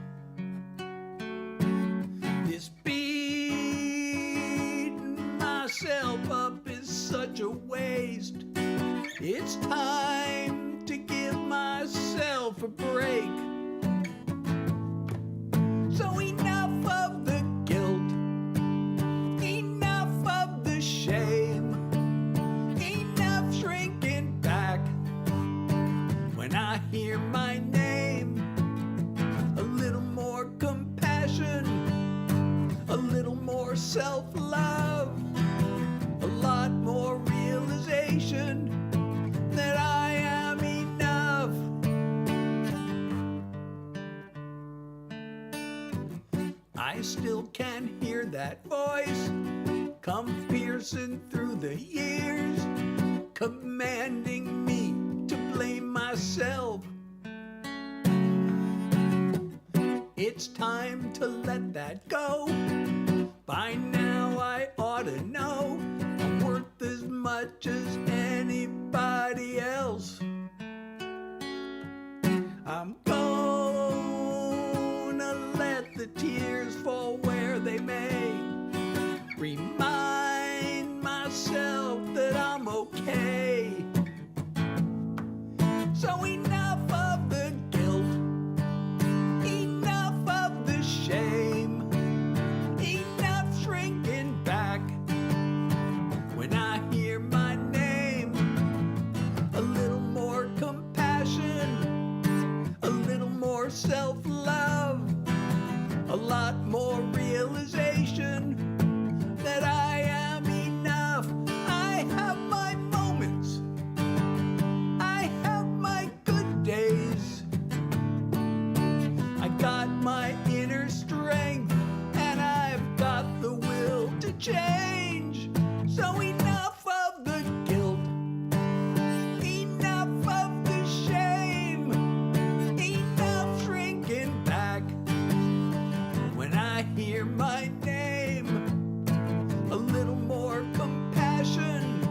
This beating myself up is such a waste. It's time to give myself a break. So enough of the guilt, enough of the shame, enough shrinking back when I hear my name. A little more compassion, a little more self-love, a lot more realization that I am enough. I still can hear that voice come piercing through the years, commanding me to blame myself. It's time to let that go. By now I ought to know I'm worth as much as anybody else. I'm gonna let the tears fall where they may. Remind myself that I'm okay. So enough of the guilt, enough of the shame, enough shrinking back when I hear my name. A little more compassion, a little more self-love, a lot more realization that I am enough. I have my moments, I have my good days, I got my inner strength, and I've got the will to change. So enough of the guilt, enough of the shame, enough shrinking back when I hear my name. A little more compassion,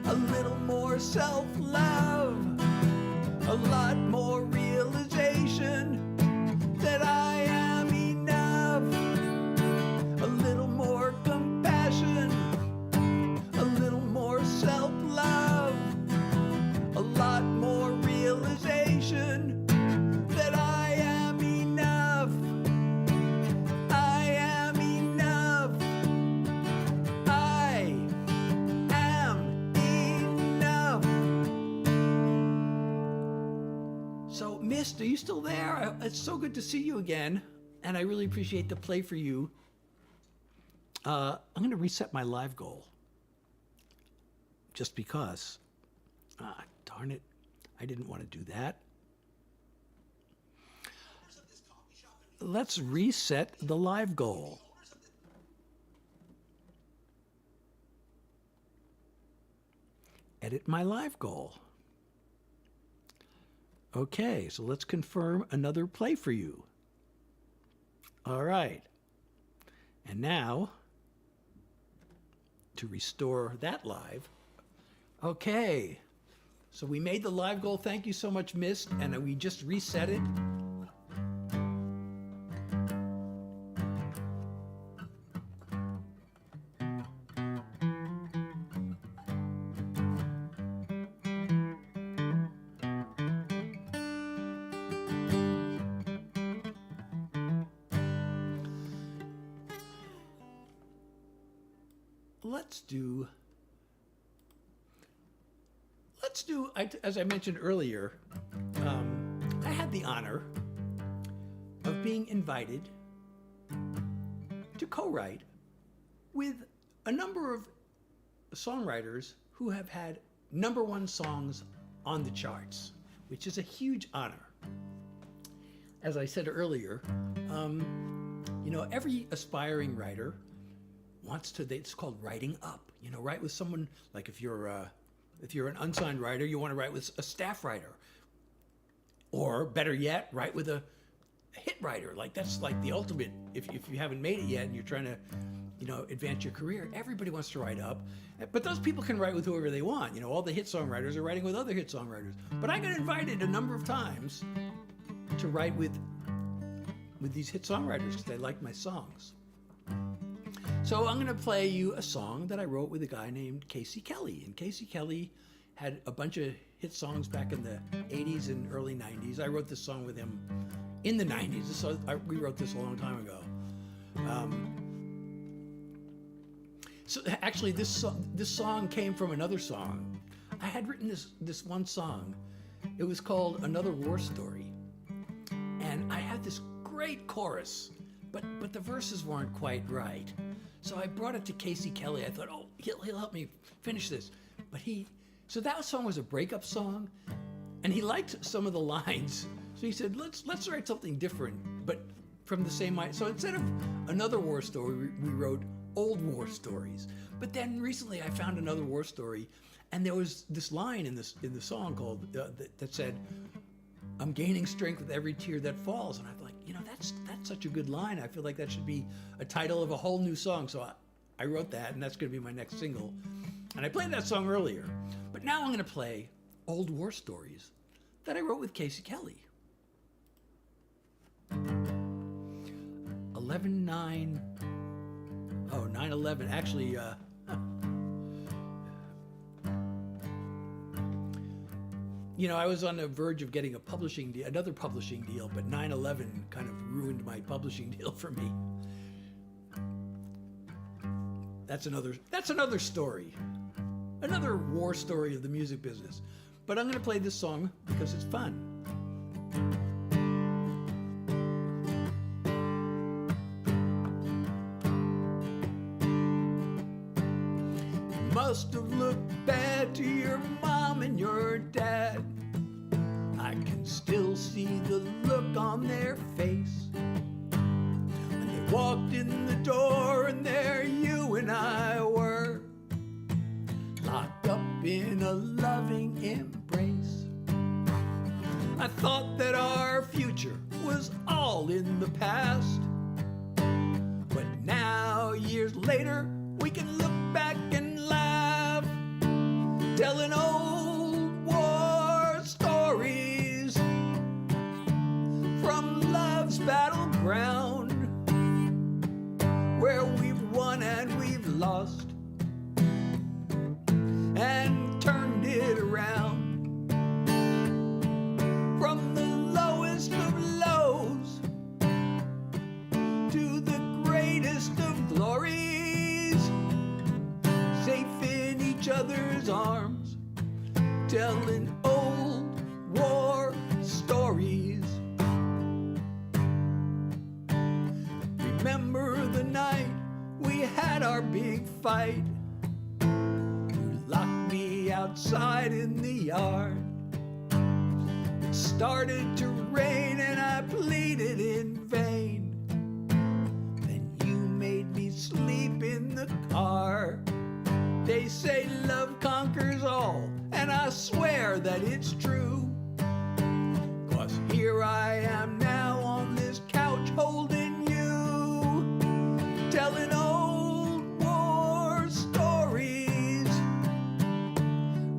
a little more self-love, a lot more realization that I am enough. A little more compassion, a little more self-love, a lot more realization that I am enough. I am enough. I am enough. So, Mist, are you still there? It's so good to see you again, and I really appreciate the play for you. I'm going to reset my live goal. Just because. Darn it. I didn't want to do that. Let's reset the live goal. Edit my live goal. Okay, so let's confirm another play for you. All right. And now, to restore that live. Okay. So we made the live goal. Thank you so much, Mist. And we just reset it. let's do, as I mentioned earlier, I had the honor of being invited to co-write with a number of songwriters who have had #1 songs on the charts, which is a huge honor. As I said earlier, every aspiring writer wants to, it's called writing up, write with someone, like if you're an unsigned writer, you want to write with a staff writer. Or better yet, write with a hit writer. Like that's like the ultimate, if you haven't made it yet and you're trying to, advance your career, everybody wants to write up. But those people can write with whoever they want. All the hit songwriters are writing with other hit songwriters. But I got invited a number of times to write with these hit songwriters because they like my songs. So I'm going to play you a song that I wrote with a guy named Casey Kelly. And Casey Kelly had a bunch of hit songs back in the 80s and early 90s. I wrote this song with him in the 90s. So we wrote this a long time ago. So actually, this song came from another song. I had written this one song. It was called Another War Story. And I had this great chorus, but the verses weren't quite right. So I brought it to Casey Kelly. I thought, oh, he'll help me finish this. So that song was a breakup song, and he liked some of the lines. So he said, let's write something different, but from the same line. So instead of Another War Story, we wrote Old War Stories. But then recently I found another war story, and there was this line in the song called that said, "I'm gaining strength with every tear that falls." And I'm like, that's such a good line. I feel like that should be a title of a whole new song. So I wrote that, and that's going to be my next single. And I played that song earlier. But now I'm going to play Old War Stories that I wrote with Casey Kelly. 9/11. Actually, I was on the verge of getting another publishing deal, but 9/11 kind of ruined my publishing deal for me. That's another story. Another war story of the music business. But I'm going to play this song because it's fun. Must have looked bad to your mom and your dad. I can still see the look on their face when they walked in the door, and there you and I were, locked up in a loving embrace. I thought that our future was all in the past, but now, years later, we can look back and laugh, telling old war stories from love's battleground, where we've won and we've lost and turned it around. From the lowest of lows to the greatest of glories, safe in each other's arms, telling old war stories. Remember the night we had our big fight. You locked me outside in the yard. It started to rain and I pleaded in vain. Then you made me sleep in the car. They say love conquers all, and I swear that it's true. 'Cause here I am now on this couch holding you, telling old war stories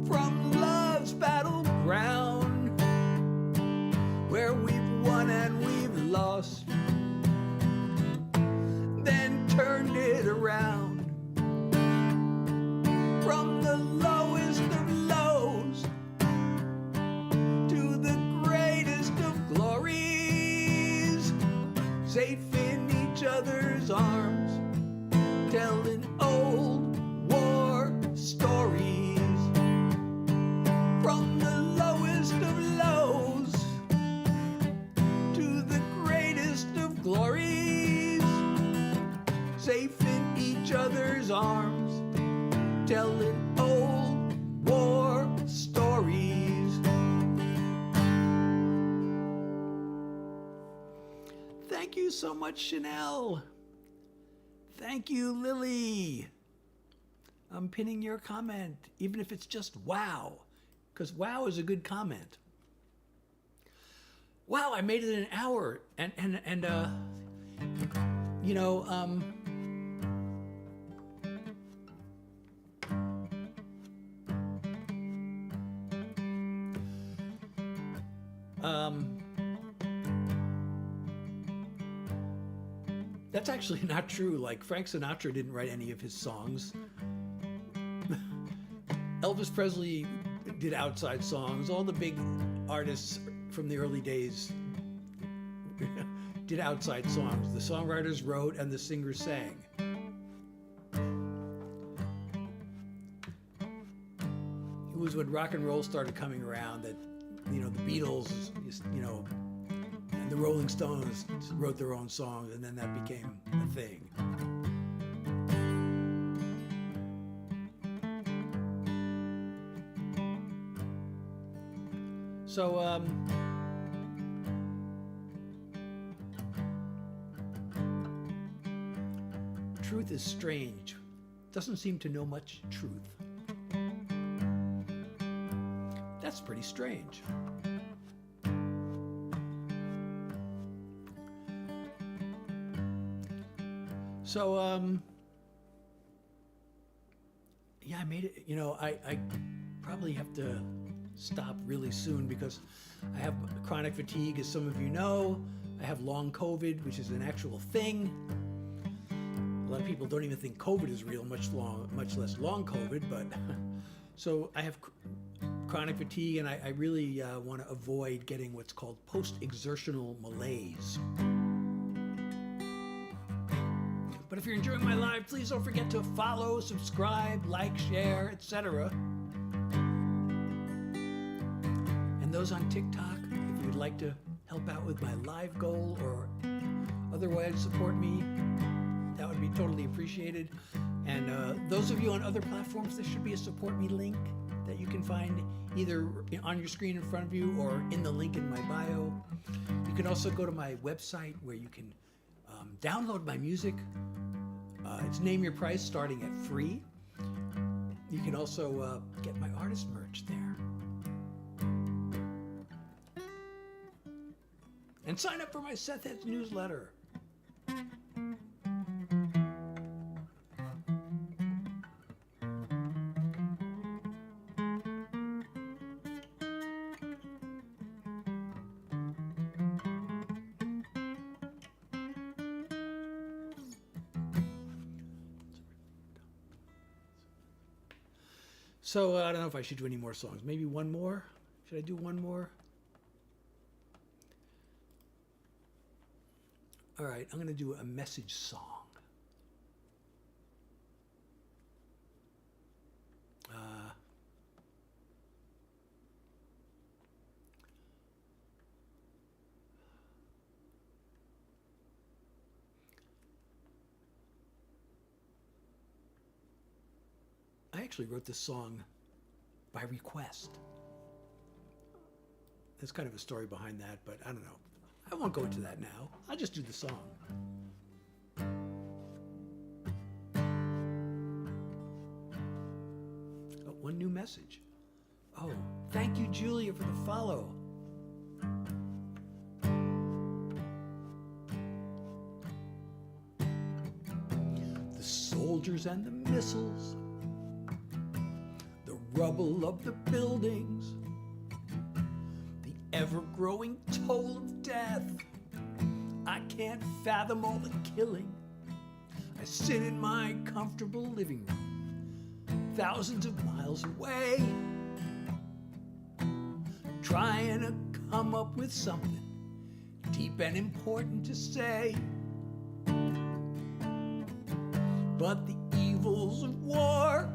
from love's battleground, where we've won and we've lost, then turned it around. From the lowest of lows safe in each other's arms, telling old war stories. Thank you so much, Chanel. Thank you, Lily. I'm pinning your comment, even if it's just wow, because wow is a good comment. Wow, I made it in an hour, and you know, that's actually not true. Like, Frank Sinatra didn't write any of his songs. Elvis Presley did outside songs. All the big artists from the early days did outside songs. The songwriters wrote and the singers sang. It was when rock and roll started coming around that, you know, the Beatles, you know, and the Rolling Stones wrote their own songs, and then that became a thing. So, truth is strange. Doesn't seem to know much truth. That's pretty strange. So, yeah, I made it. You know, I probably have to stop really soon because I have chronic fatigue, as some of you know. I have long COVID, which is an actual thing. A lot of people don't even think COVID is real, much less long COVID. But so I have chronic fatigue, and I really want to avoid getting what's called post-exertional malaise. But if you're enjoying my live, please don't forget to follow, subscribe, like, share, etc. And those on TikTok, if you'd like to help out with my live goal or otherwise support me, that would be totally appreciated. And those of you on other platforms, there should be a support me link that you can find either on your screen in front of you or in the link in my bio. You can also go to my website where you can download my music. It's Name Your Price, starting at free. You can also get my artist merch there. And sign up for my Seth Heads newsletter. So I don't know if I should do any more songs. Maybe one more? Should I do one more? All right, I'm going to do a message song. I actually wrote this song by request. There's kind of a story behind that, but I don't know. I won't go into that now. I'll just do the song. Oh, one new message. Oh, thank you, Julia, for the follow. The soldiers and the missiles, the rubble of the buildings, the ever-growing toll of death. I can't fathom all the killing. I sit in my comfortable living room, thousands of miles away, trying to come up with something deep and important to say. But the evils of war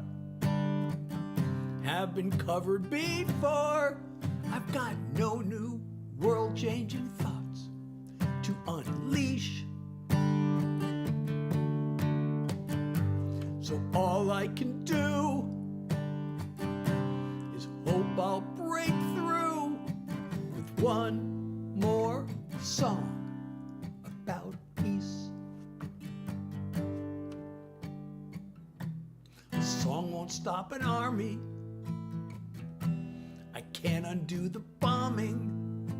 have been covered before. I've got no new world-changing thoughts to unleash. So all I can do is hope I'll break through with one more song about peace. A song won't stop an army. I can't undo the bombing.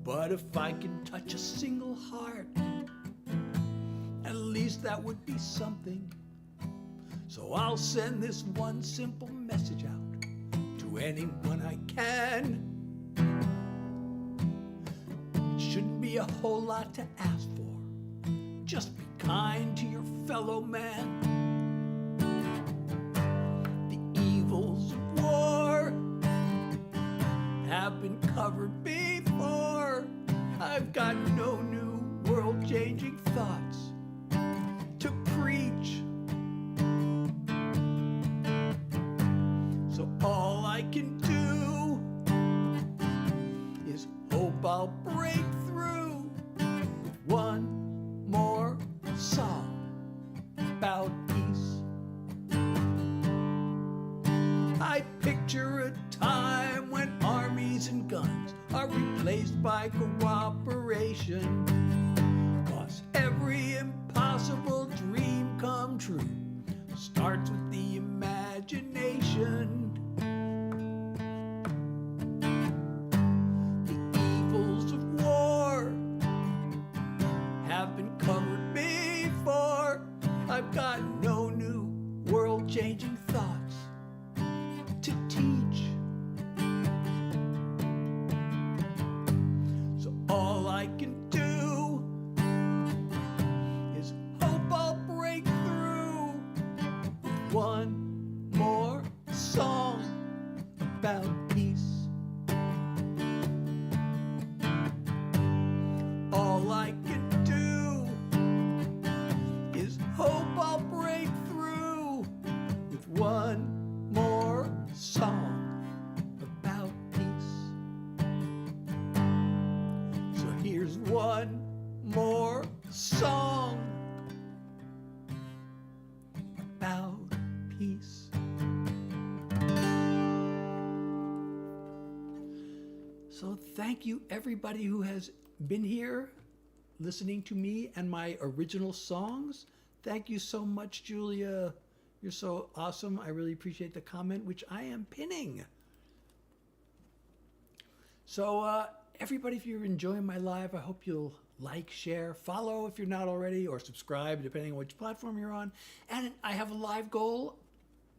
But if I can touch a single heart, at least that would be something. So I'll send this one simple message out to anyone I can. It shouldn't be a whole lot to ask for. Just be kind to your fellow man. The evils of war have been covered before. I've got no new world-changing thoughts to preach. So all I can do is hope I'll break through with one more song about peace. I picture a time when armies and guns are replaced by cooperation. 'Cause every impossible dream come true starts with the imagination. The evils of war have been covered before. I've got no new world-changing thoughts to teach. So all I can do is hope I'll break through with one more song about peace. All I can do is hope I'll break through with one more song about peace. So here's one more song about peace. So thank you everybody who has been here listening to me and my original songs. Thank you so much, Julia. You're so awesome. I really appreciate the comment, which I am pinning. So everybody, if you're enjoying my live, I hope you'll like, share, follow if you're not already, or subscribe, depending on which platform you're on. And I have a live goal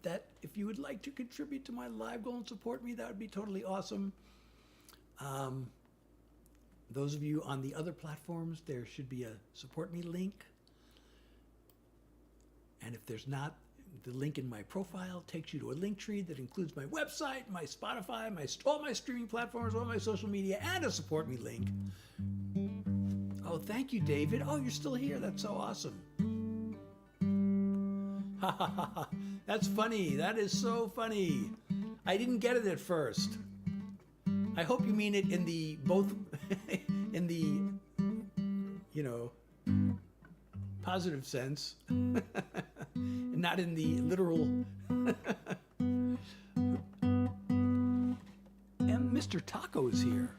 that if you would like to contribute to my live goal and support me, that would be totally awesome. Those of you on the other platforms, there should be a support me link. And if there's not, the link in my profile takes you to a link tree that includes my website, my Spotify, all my streaming platforms, all my social media, and a support me link. Oh, thank you, David. Oh, you're still here. That's so awesome. That's funny. That is so funny. I didn't get it at first. I hope you mean it in the both in the positive sense, and not in the literal. And Mr. Taco is here.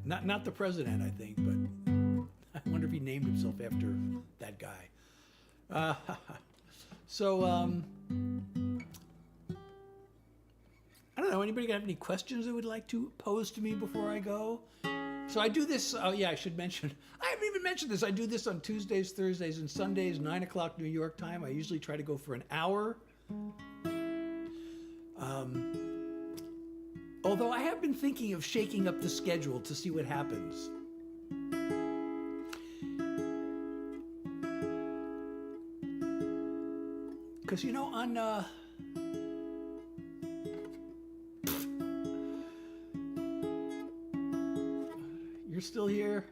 Not the president, I think, but I wonder if he named himself after that guy. I don't know, anybody have any questions they would like to pose to me before I go? So I do this, oh yeah, I should mention, I haven't even mentioned this. I do this on Tuesdays, Thursdays, and Sundays, 9 o'clock New York time. I usually try to go for an hour. Although I have been thinking of shaking up the schedule to see what happens. Because, on... You're still here?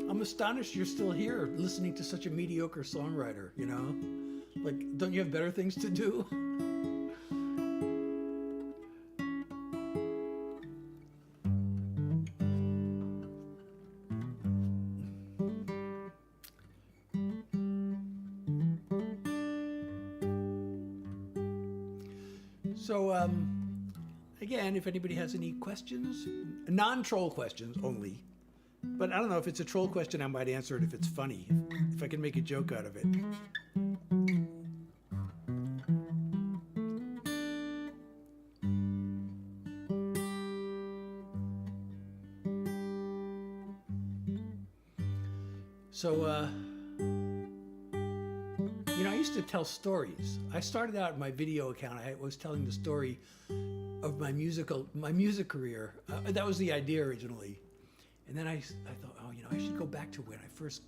I'm astonished you're still here listening to such a mediocre songwriter, Like, don't you have better things to do? So, again, if anybody has any questions, non-troll questions only, but I don't know if it's a troll question, I might answer it if it's funny, if I can make a joke out of it. So, I used to tell stories. I started out my video account. I was telling the story of my music career. That was the idea originally. And then I thought, I should go back to when I first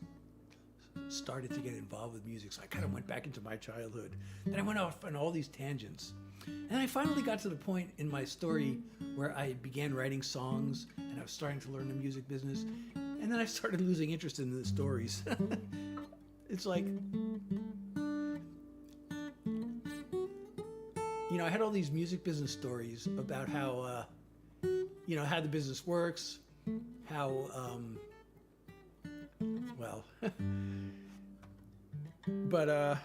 started to get involved with music. So I kind of went back into my childhood. Then I went off on all these tangents. And I finally got to the point in my story where I began writing songs and I was starting to learn the music business. And then I started losing interest in the stories. It's like, I had all these music business stories about how, how the business works, how, but I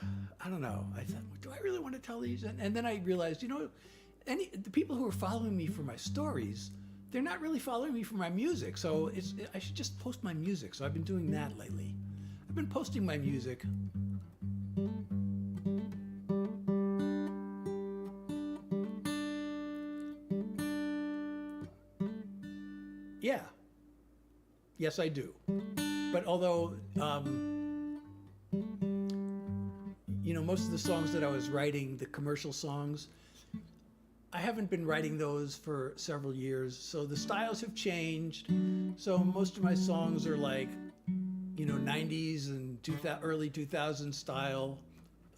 don't know. I thought, do I really want to tell these? And then I realized, the people who are following me for my stories, they're not really following me for my music. So I should just post my music. So I've been doing that lately. I've been posting my music. Yeah. Yes, I do. But although, most of the songs that I was writing, the commercial songs, I haven't been writing those for several years. So the styles have changed. So most of my songs are like, 90s and early 2000s style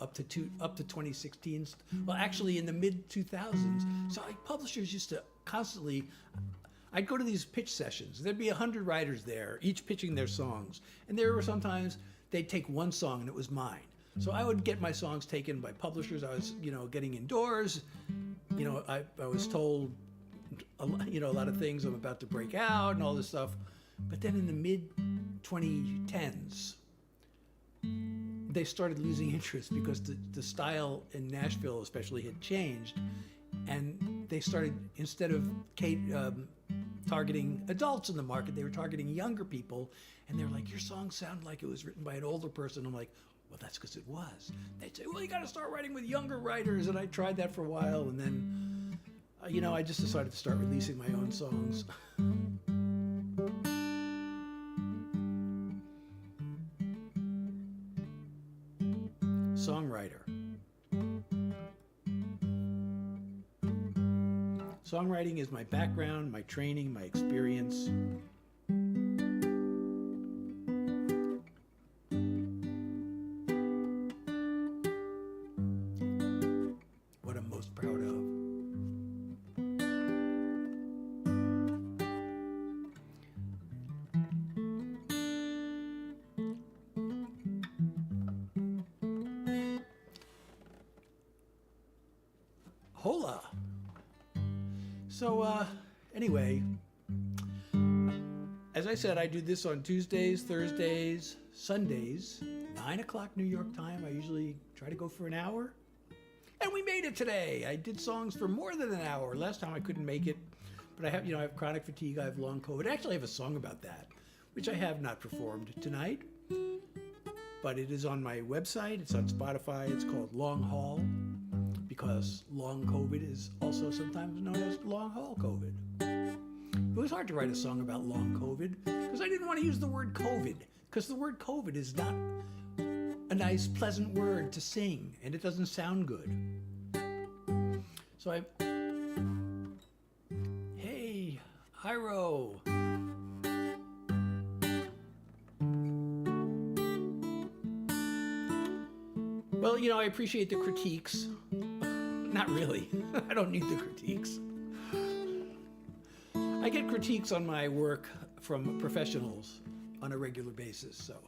up to 2016. Well, actually in the mid 2000s. So publishers used to constantly, I'd go to these pitch sessions. There'd be 100 writers there, each pitching their songs. And there were sometimes they'd take one song and it was mine. So I would get my songs taken by publishers. I was, getting indoors. I was told, a lot of things. I'm about to break out and all this stuff. But then in the mid 2010s, they started losing interest because the style in Nashville especially had changed. And they started, instead of targeting adults in the market, they were targeting younger people. And they were like, your song sounded like it was written by an older person. I'm like, well, that's because it was. They'd say, well, you got to start writing with younger writers. And I tried that for a while. And then, I just decided to start releasing my own songs. Songwriter. Songwriting is my background, my training, my experience. What I'm most proud of. Hola. So, anyway, as I said, I do this on Tuesdays, Thursdays, Sundays, 9 o'clock New York time. I usually try to go for an hour. And we made it today. I did songs for more than an hour. Last time I couldn't make it, but I have, I have chronic fatigue, I have long COVID. Actually, I have a song about that, which I have not performed tonight, but it is on my website. It's on Spotify. It's called Long Haul, because long COVID is also sometimes known as long haul COVID. It was hard to write a song about long COVID because I didn't want to use the word COVID, because the word COVID is not a nice, pleasant word to sing, and it doesn't sound good. So hey, Hiro. Well, I appreciate the critiques. Not really. I don't need the critiques. I get critiques on my work from professionals on a regular basis, so.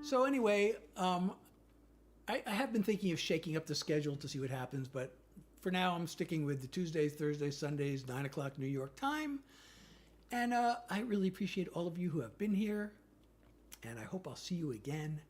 So anyway, I have been thinking of shaking up the schedule to see what happens, but for now I'm sticking with the Tuesdays, Thursdays, Sundays, 9 o'clock New York time. And I really appreciate all of you who have been here, and I hope I'll see you again